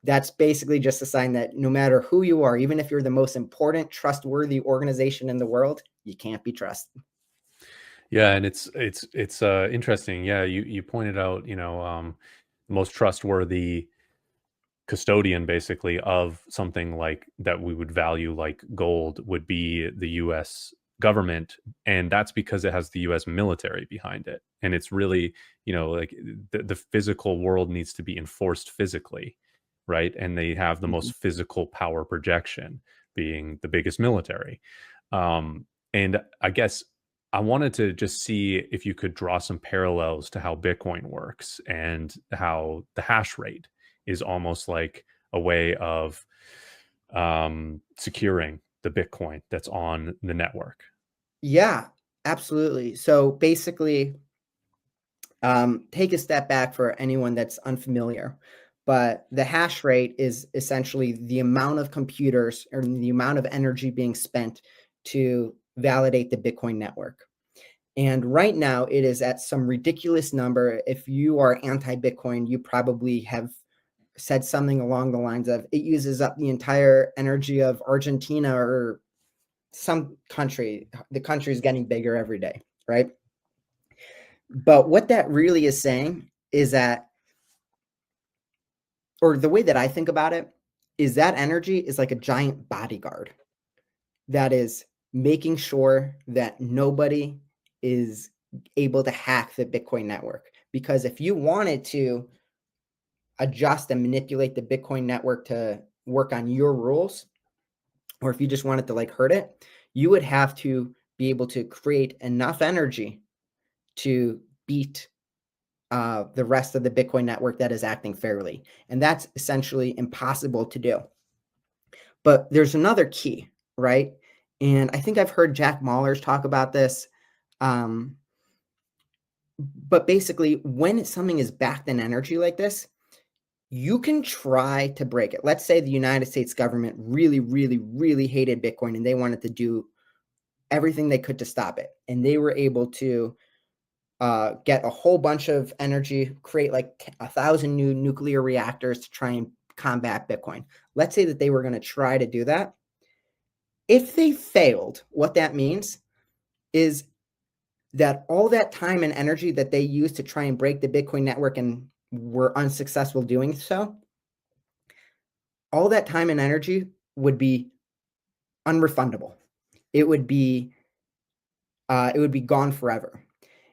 that's basically just a sign that no matter who you are, even if you're the most important, trustworthy organization in the world, you can't be trusted. Yeah, and it's interesting. Yeah, you pointed out, the most trustworthy custodian basically of something like that we would value like gold would be the US government, and that's because it has the US military behind it. And it's really, like the physical world needs to be enforced physically, right? And they have the Mhm. most physical power projection being the biggest military. And I guess I wanted to just see if you could draw some parallels to how Bitcoin works and how the hash rate is almost like a way of securing the Bitcoin that's on the network. Yeah, absolutely. So basically, take a step back for anyone that's unfamiliar. But the hash rate is essentially the amount of computers or the amount of energy being spent to validate the Bitcoin network. And right now, it is at some ridiculous number. If you are anti Bitcoin, you probably have said something along the lines of it uses up the entire energy of Argentina or some country. The country is getting bigger every day, right? But what that really is saying is that, or the way that I think about it, is that energy is like a giant bodyguard that is making sure that nobody is able to hack the Bitcoin network. Because if you wanted to adjust and manipulate the Bitcoin network to work on your rules, or if you just wanted to like hurt it, you would have to be able to create enough energy to beat the rest of the Bitcoin network that is acting fairly. And that's essentially impossible to do. But there's another key, right? And I think I've heard Jack Mallers talk about this. Um, but basically, when something is backed in energy like this, you can try to break it. Let's say the United States government really, really, really hated Bitcoin and they wanted to do everything they could to stop it. And they were able to get a whole bunch of energy, create like 1,000 new nuclear reactors to try and combat Bitcoin. Let's say that they were going to try to do that. If they failed, what that means is that all that time and energy that they used to try and break the Bitcoin network and were unsuccessful doing so, all that time and energy would be unrefundable. It would be gone forever.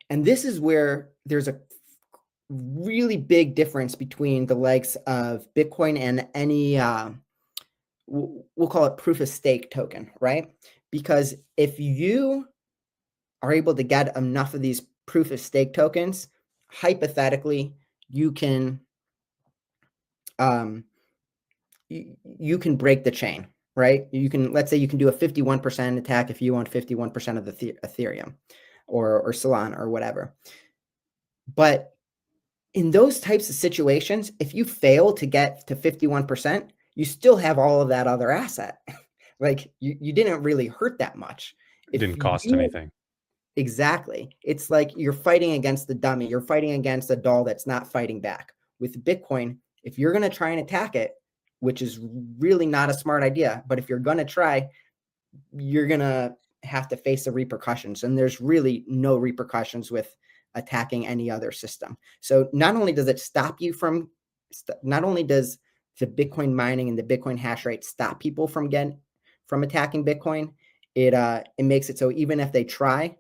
And this is where there's a really big difference between the likes of Bitcoin and any we'll call it proof of stake token, right? Because if you are able to get enough of these proof of stake tokens, hypothetically, you can um, you can break the chain, right? You can, let's say you can do a 51% attack if you want 51% of the Ethereum or Solana or whatever. But in those types of situations, if you fail to get to 51%, you still have all of that other asset. Like you didn't really hurt that much. It If didn't cost you anything. Exactly. It's like you're fighting against the dummy. You're fighting against a doll that's not fighting back. With Bitcoin, if you're going to try and attack it, which is really not a smart idea, but if you're going to try, you're going to have to face the repercussions. And there's really no repercussions with attacking any other system. So not only does it stop you from, not only does the Bitcoin mining and the Bitcoin hash rate stop people from attacking Bitcoin, it makes it so even if they try,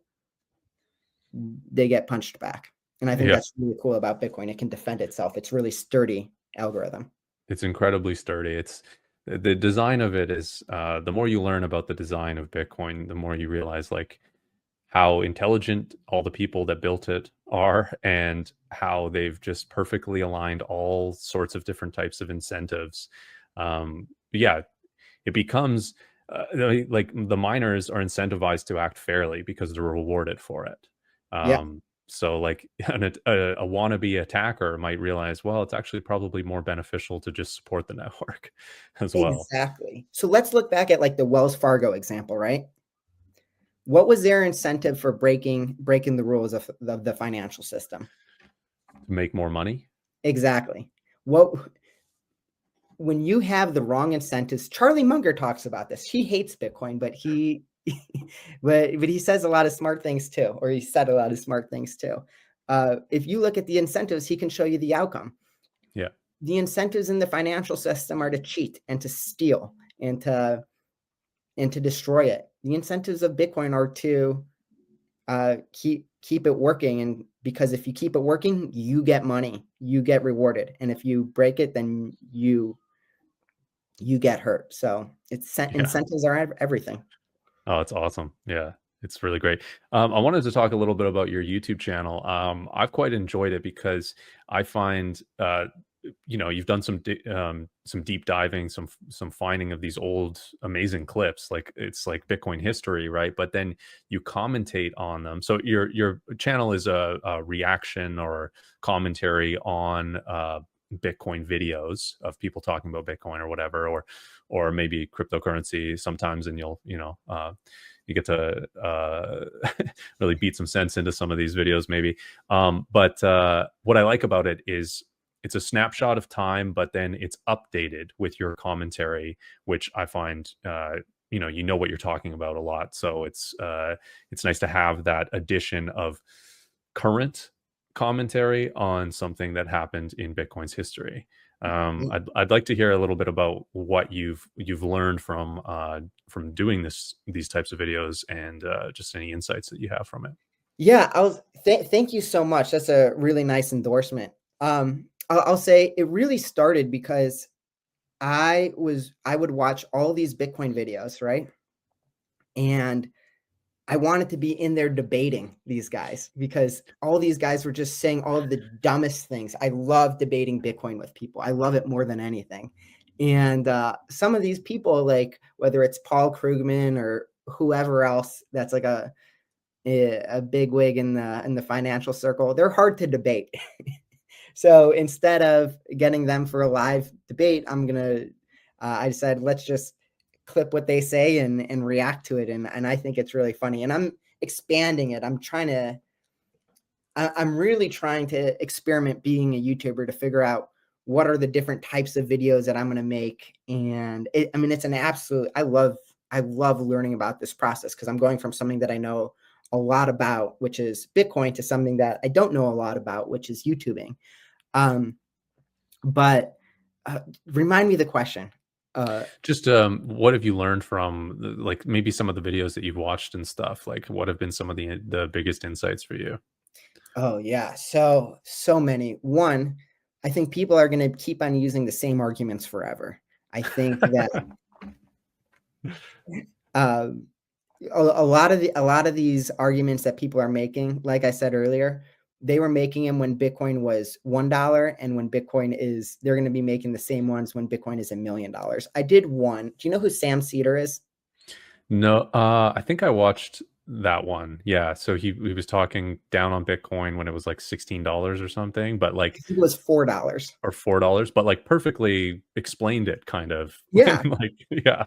they get punched back. And I think Yeah, that's really cool about Bitcoin. It can defend itself. It's really sturdy algorithm. it's incredibly sturdy. It's the design of it is the more you learn about the design of Bitcoin, the more you realize like how intelligent all the people that built it are and how they've just perfectly aligned all sorts of different types of incentives. Yeah, it becomes like the miners are incentivized to act fairly because they're rewarded for it. Yeah, So like a wannabe attacker might realize, well, it's actually probably more beneficial to just support the network as well. exactly. So let's look back at like the Wells Fargo example, right? What was their incentive for breaking the rules of the financial system? To make more money. Exactly. What when you have the wrong incentives, Charlie Munger talks about this. He hates Bitcoin, but he but he says a lot of smart things too, or he said a lot of smart things too. If you look at the incentives, he can show you the outcome. Yeah, The incentives in the financial system are to cheat and to steal and to destroy it. The incentives of Bitcoin are to keep it working, and because if you keep it working, you get money, you get rewarded, and if you break it, then you get hurt. So it's yeah. incentives are everything. Oh, it's awesome. Yeah, it's really great. I wanted to talk a little bit about your YouTube channel. I've quite enjoyed it because I find, you've done some deep diving, some finding of these old amazing clips. Like it's like Bitcoin history, right? But then you commentate on them. So your channel is a reaction or commentary on Bitcoin videos of people talking about Bitcoin or whatever, or maybe cryptocurrency sometimes, and you get to really beat some sense into some of these videos maybe. But what I like about it is it's a snapshot of time, but then it's updated with your commentary, which I find you know what you're talking about a lot. So it's nice to have that addition of current commentary on something that happened in Bitcoin's history. I'd like to hear a little bit about what you've learned from doing these types of videos, and just any insights that you have from it. Yeah, thank you so much. That's a really nice endorsement. I'll say it really started because I would watch all these Bitcoin videos, right? And I wanted to be in there debating these guys because all these guys were just saying all of the dumbest things. I love debating Bitcoin with people. I love it more than anything. And some of these people, like whether it's Paul Krugman or whoever else, that's like a big wig in the financial circle, they're hard to debate. So instead of getting them for a live debate, I decided let's just clip what they say and react to it. And I think it's really funny. And I'm expanding it. I'm really trying to experiment being a YouTuber to figure out what are the different types of videos that I'm going to make. And I mean, it's an absolute, I love learning about this process because I'm going from something that I know a lot about, which is Bitcoin, to something that I don't know a lot about, which is YouTubing. Um, but remind me the question. Uh, Just what have you learned from like maybe some of the videos that you've watched and stuff? Like what have been some of the biggest insights for you? oh yeah, so many. One, I think people are going to keep on using the same arguments forever. I think that um, a lot of these arguments that people are making, like I said earlier, they were making them when Bitcoin was $1, and when Bitcoin is, they're going to be making the same ones when Bitcoin is $1 million. I did one. Do you know who Sam Cedar is? No, I think I watched that one. Yeah, so he was talking down on Bitcoin when it was like $16 or something, but I like think it was $4. or $4, but like perfectly explained it kind of Yeah, when like yeah.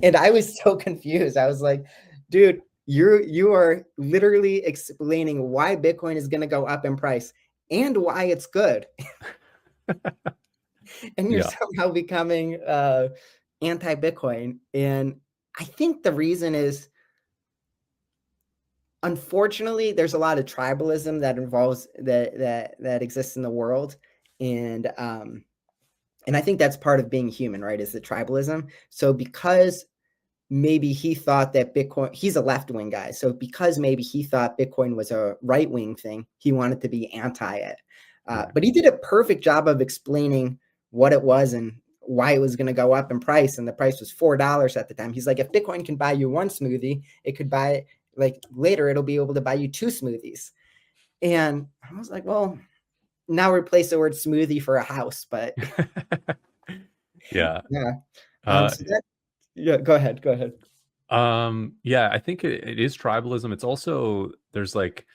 and I was so confused. I was like, dude, you are literally explaining why Bitcoin is going to go up in price and why it's good, and you're Yeah. somehow becoming anti-Bitcoin. And I think the reason is, unfortunately, there's a lot of tribalism that involves that exists in the world, and I think that's part of being human, right? Is the tribalism. So because maybe he thought that Bitcoin, he's a left wing guy. So because maybe he thought Bitcoin was a right wing thing, he wanted to be anti it. Right. But he did a perfect job of explaining what it was and why it was going to go up in price. And the price was $4 at the time. He's like, if Bitcoin can buy you one smoothie, it could buy, like, later it'll be able to buy you two smoothies. And I was like, well, now replace the word smoothie for a house. But Yeah. yeah. Uh, So that, yeah, go ahead. Go ahead. yeah, I think it is tribalism. It's also, there's like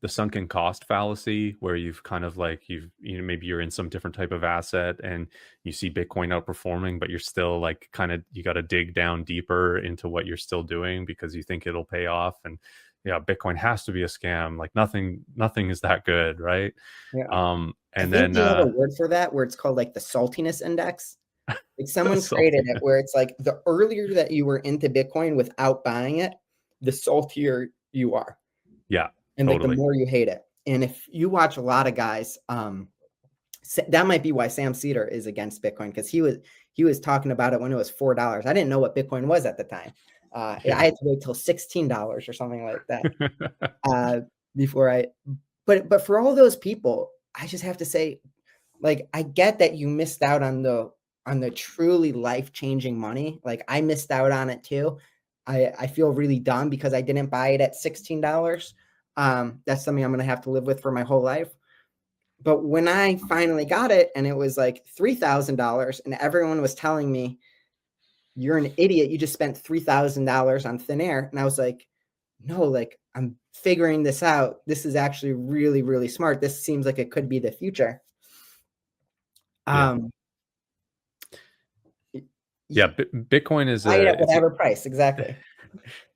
the sunken cost fallacy where you've kind of like, maybe you're in some different type of asset and you see Bitcoin outperforming, but you're still like kind of, you got to dig down deeper into what you're still doing because you think it'll pay off. And yeah, Bitcoin has to be a scam. Like nothing is that good, right? Yeah. I And think then they have a word for that where it's called like the saltiness index. Like someone created it saltiness. where it's like the earlier that you were into Bitcoin without buying it, the saltier you are. Yeah, And like the totally. more you hate it. And if you watch a lot of guys, that might be why Sam Cedar is against Bitcoin, because he was talking about it when it was $4. I didn't know what Bitcoin was at the time. I Yeah. had to wait till $16 or something like that before I. But for all those people, I just have to say, like, I get that you missed out on the truly life-changing money. Like, I missed out on it too. I feel really dumb because I didn't buy it at $16. That's something I'm gonna have to live with for my whole life. But when I finally got it and it was like $3,000 and everyone was telling me, you're an idiot, you just spent $3,000 on thin air. And I was like, no, like, I'm figuring this out. This is actually really, really smart. This seems like it could be the future. Yeah. Um, Yeah, Bitcoin is Buy it at it's whatever price. Exactly.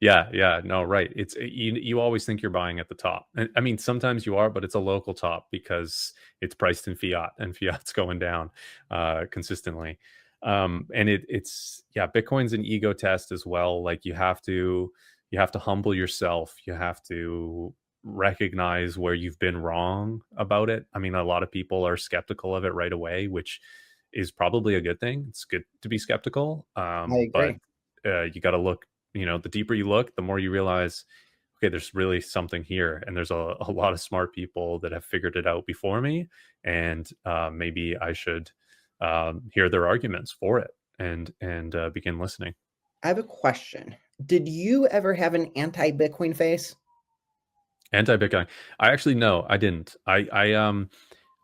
yeah, no, right. It's you always think you're buying at the top. And I mean, sometimes you are, but it's a local top because it's priced in fiat and fiat's going down consistently. And it's yeah, Bitcoin's an ego test as well. Like you have to humble yourself. You have to recognize where you've been wrong about it. I mean, a lot of people are skeptical of it right away, which is probably a good thing. It's good to be skeptical. I But agree. you got to look, the deeper you look, the more you realize, okay, there's really something here. And there's a lot of smart people that have figured it out before me. And maybe I should hear their arguments for it and begin listening. I have a question. Did you ever have an anti-Bitcoin face? Anti-Bitcoin. I actually, no, I didn't. I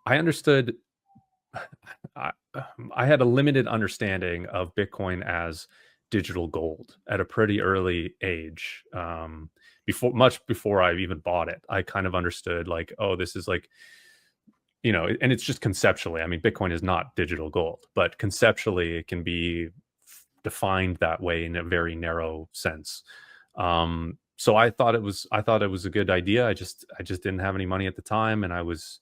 understood. I, I had a limited understanding of Bitcoin as digital gold at a pretty early age. Much before I even bought it, I kind of understood like, oh, this is like, and it's just conceptually. I mean, Bitcoin is not digital gold, but conceptually, it can be defined that way in a very narrow sense. So I thought it was a good idea. I just didn't have any money at the time, and I was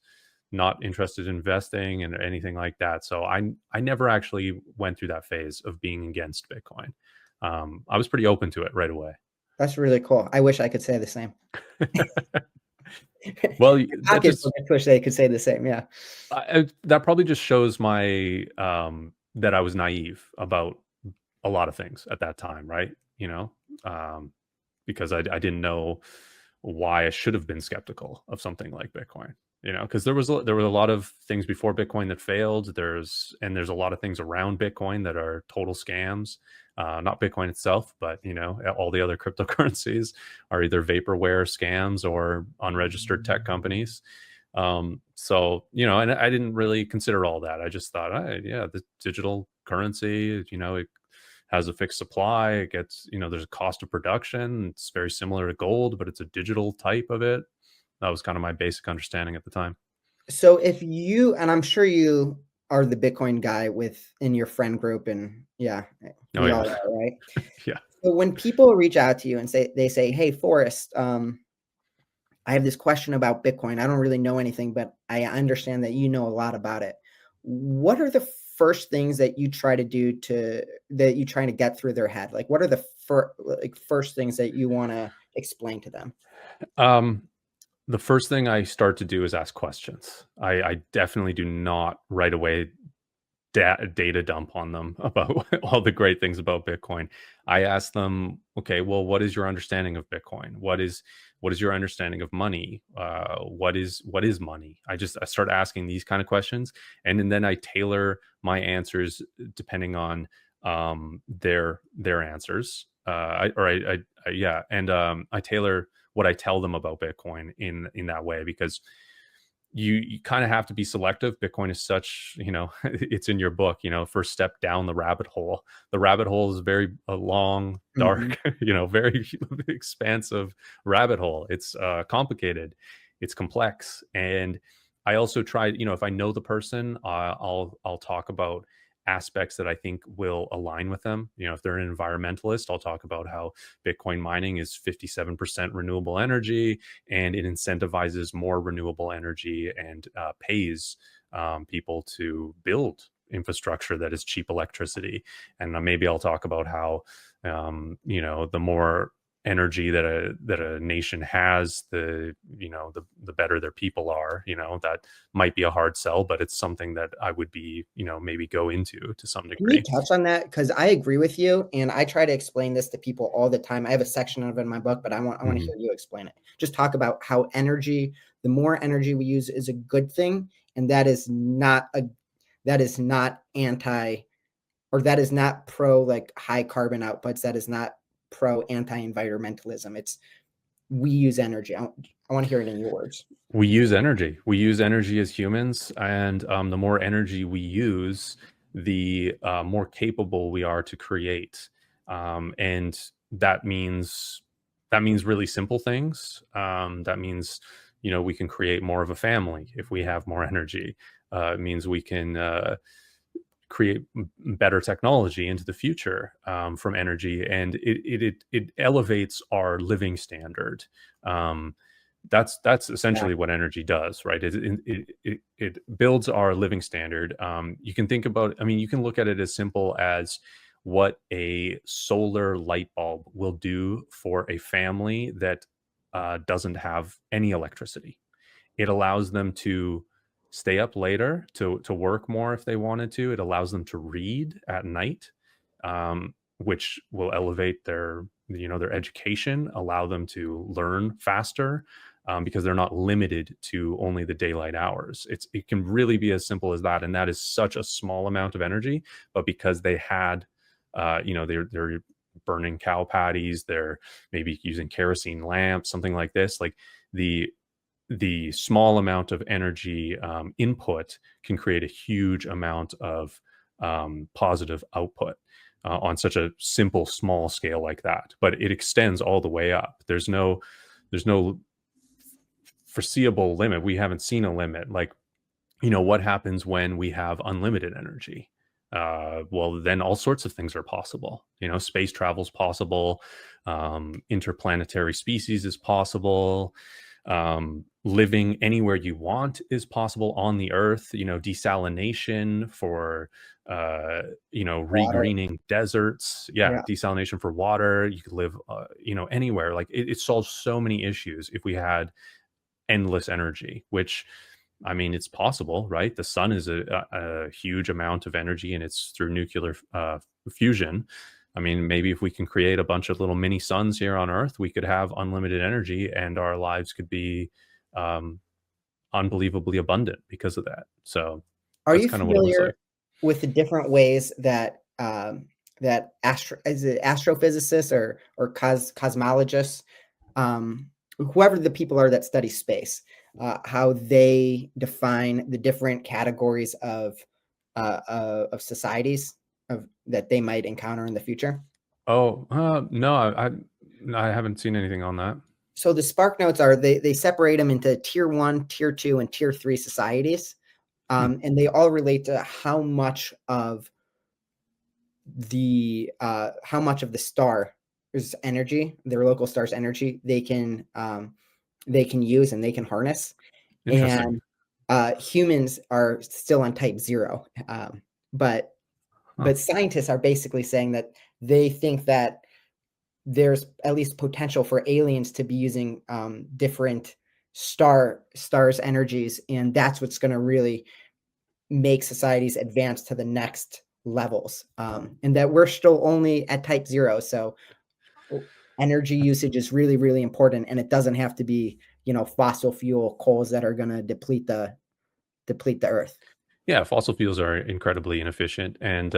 not interested in investing and anything like that. So I never actually went through that phase of being against Bitcoin. I was pretty open to it right away. That's really cool. I wish I could say the same. Well, that Pocketbook, just I wish they could say the same. Yeah. that probably just shows my that I was naive about a lot of things at that time, right? Um, because I didn't know why I should have been skeptical of something like Bitcoin. Because there were a lot of things before Bitcoin that failed. There's a lot of things around Bitcoin that are total scams. Not Bitcoin itself, but all the other cryptocurrencies are either vaporware scams or unregistered tech companies. So and I didn't really consider all that. I just thought, yeah, the digital currency, it has a fixed supply. It gets, there's a cost of production. It's very similar to gold, but it's a digital type of it. That was kind of my basic understanding at the time. So if you, and I'm sure you are the Bitcoin guy in your friend group, and yeah, Oh we yeah, all are, right? yeah, So when people reach out to you and say, "Hey, Forrest, I have this question about Bitcoin. I don't really know anything, but I understand that you know a lot about it. What are the first things that you try to do that you trying to get through their head? Like, what are the first things that you want to explain to them? Um, the first thing I start to do is ask questions. I definitely do not right away data dump on them about all the great things about Bitcoin. I ask them, okay, well, what is your understanding of Bitcoin? What is your understanding of money? What is money? I start asking these kind of questions, and then I tailor my answers depending on their answers. Yeah, and I tailor what I tell them about Bitcoin in that way, because you kind of have to be selective. Bitcoin is such, it's in your book, first step down the rabbit hole. The rabbit hole is very a long, Mm-hmm. dark, very expansive rabbit hole. It's complicated, it's complex. And I also try, if I know the person, I'll talk about aspects that I think will align with them. If they're an environmentalist, I'll talk about how Bitcoin mining is 57% renewable energy, and it incentivizes more renewable energy, and pays people to build infrastructure that is cheap electricity. And maybe I'll talk about how the more energy that a nation has, the better their people are. That might be a hard sell, but it's something that I would be, maybe go into to some Can you degree. touch on that? Because I agree with you, and I try to explain this to people all the time. I have a section of it in my book, but I want to Mhm. hear you explain it. Just talk about how the more energy we use is a good thing, and that is not anti, or that is not pro like high carbon outputs. That is not pro anti-environmentalism. It's we use energy. I want to hear it in your words. We use energy. We use energy as humans, and the more energy we use, the more capable we are to create. And that means really simple things. That means, we can create more of a family if we have more energy. It means we can create better technology into the future from energy, and it elevates our living standard. Um, that's essentially what energy does, right? It builds our living standard. You can think about, I mean, you can look at it as simple as what a solar light bulb will do for a family that doesn't have any electricity. It allows them to stay up later, to work more if they wanted to. It allows them to read at night, which will elevate their education, allow them to learn faster, because they're not limited to only the daylight hours. It can really be as simple as that, and that is such a small amount of energy. But because they had, they're burning cow patties, they're maybe using kerosene lamps, something like this, like the the small amount of energy input can create a huge amount of positive output on such a simple small scale like that. But it extends all the way up. There's no foreseeable limit. We haven't seen a limit. Like, what happens when we have unlimited energy? Well, then all sorts of things are possible. Space travel is possible. Interplanetary species is possible. Living anywhere you want is possible on the earth. Desalination for Water. regreening deserts. Yeah, Yeah. desalination for water. You could live anywhere. Like, it solves so many issues if we had endless energy, which, I mean, it's possible, right? The sun is a huge amount of energy, and it's through nuclear fusion. I mean, maybe if we can create a bunch of little mini suns here on Earth, we could have unlimited energy, and our lives could be um, unbelievably abundant because of that. So Are that's you kind of what it was familiar like. with the different ways that is it astrophysicists or cosmologists, whoever the people are that study space, how they define the different categories of societies that they might encounter in the future? Oh, no, I haven't seen anything on that. So the spark notes are they separate them into tier one, tier two, and tier three societies, Hmm, and they all relate to how much of the star's energy, their local star's energy, they can use and they can harness. interesting. And humans are still on type zero, but Huh. scientists are basically saying that they think that there's at least potential for aliens to be using different stars energies, and that's what's going to really make societies advance to the next levels, and that we're still only at type 0. So energy usage is really, really important, and it doesn't have to be, fossil fuel coals that are going to deplete the earth. Yeah, fossil fuels are incredibly inefficient, and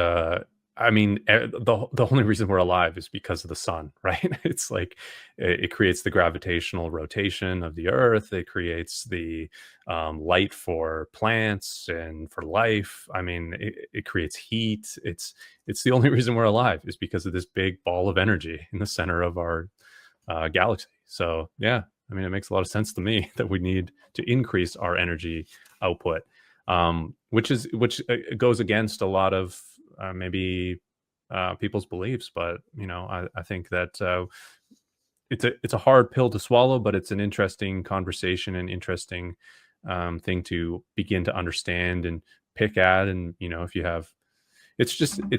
I mean, the only reason we're alive is because of the sun, right? It's like it creates the gravitational rotation of the Earth. It creates the light for plants and for life. I mean, it creates heat. It's the only reason we're alive is because of this big ball of energy in the center of our galaxy. So yeah, I mean, it makes a lot of sense to me that we need to increase our energy output, which goes against a lot of maybe people's beliefs. But I think that it's a hard pill to swallow, but it's an interesting conversation and interesting thing to begin to understand and pick at. And if you have it's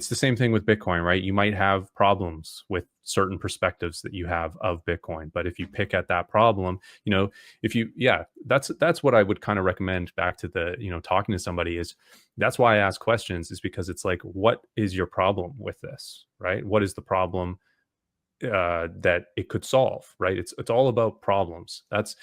the same thing with Bitcoin, right? You might have problems with certain perspectives that you have of Bitcoin, but if you pick at that problem, if you, yeah, that's what I would kind of recommend back to the, talking to somebody is that's why I ask questions is because it's like, what is your problem with this, right? What is the problem that it could solve, right? It's all about problems. That's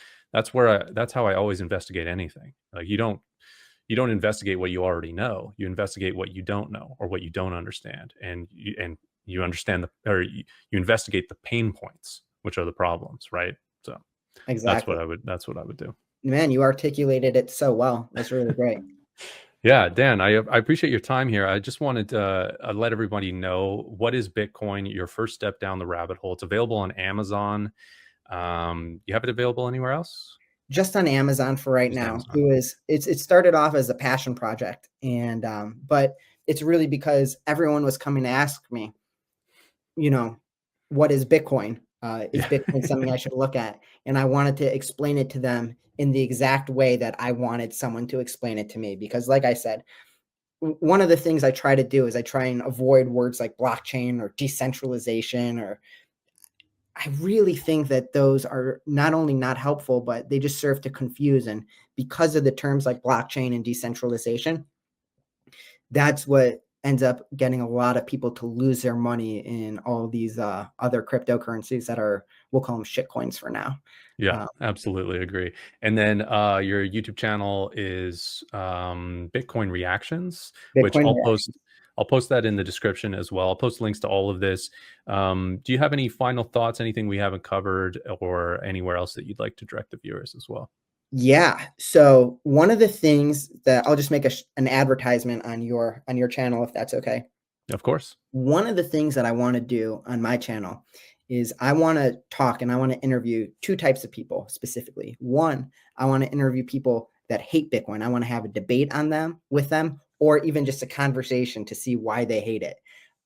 how I always investigate anything. Like you don't investigate what you already know. You investigate what you don't know or what you don't understand, and you understand you investigate the pain points, which are the problems, right? So Exactly. that's what I would do. Man, you articulated it so well. That's really great. Yeah, Dan, I appreciate your time here. I just wanted to let everybody know what is Bitcoin. Your first step down the rabbit hole. It's available on Amazon. You have it available anywhere else? Just on Amazon for right Just now. Amazon. It started off as a passion project, and but it's really because everyone was coming to ask me, what is Bitcoin? Is Yeah. Bitcoin something I should look at? And I wanted to explain it to them in the exact way that I wanted someone to explain it to me. Because, like I said, one of the things I try to do is I try and avoid words like blockchain or decentralization, or I really think that those are not only not helpful, but they just serve to confuse. And because of the terms like blockchain and decentralization, that's what ends up getting a lot of people to lose their money in all these other cryptocurrencies that are, we'll call them shit coins for now. Yeah, Uh, absolutely agree. And then your YouTube channel is Bitcoin Reactions, which Bitcoin I'll reaction. post that in the description as well. I'll post links to all of this. Do you have any final thoughts, anything we haven't covered, or anywhere else that you'd like to direct the viewers as well? Yeah. So one of the things that I'll just make an advertisement on your channel, if that's okay. Of course. One of the things that I want to do on my channel is I want to talk and I want to interview two types of people specifically. One, I want to interview people that hate Bitcoin. I want to have a debate on them with them, or even just a conversation to see why they hate it.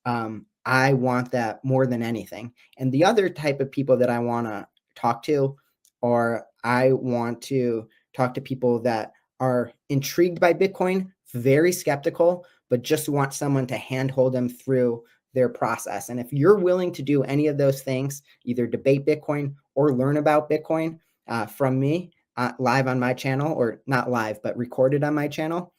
I want that more than anything. And the other type of people that I want to talk to, or I want to talk to people that are intrigued by Bitcoin, very skeptical, but just want someone to handhold them through their process. And if you're willing to do any of those things, either debate Bitcoin or learn about Bitcoin from me live on my channel, or not live, but recorded on my channel,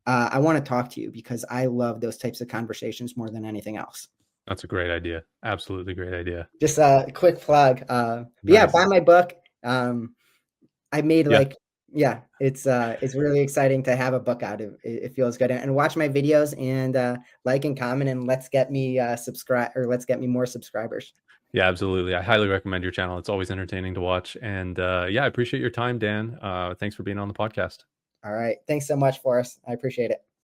I want to talk to you because I love those types of conversations more than anything else. That's a great idea. Absolutely great idea. Just a quick plug. But yeah, buy Nice. my book. I made Yeah. yeah, it's really exciting to have a book out. It feels good. And watch my videos and like and comment, and let's get me subscribe, or let's get me more subscribers. Yeah, absolutely. I highly recommend your channel. It's always entertaining to watch. And yeah, I appreciate your time, Dan. Thanks for being on the podcast. All right. Thanks so much, Forrest. I appreciate it.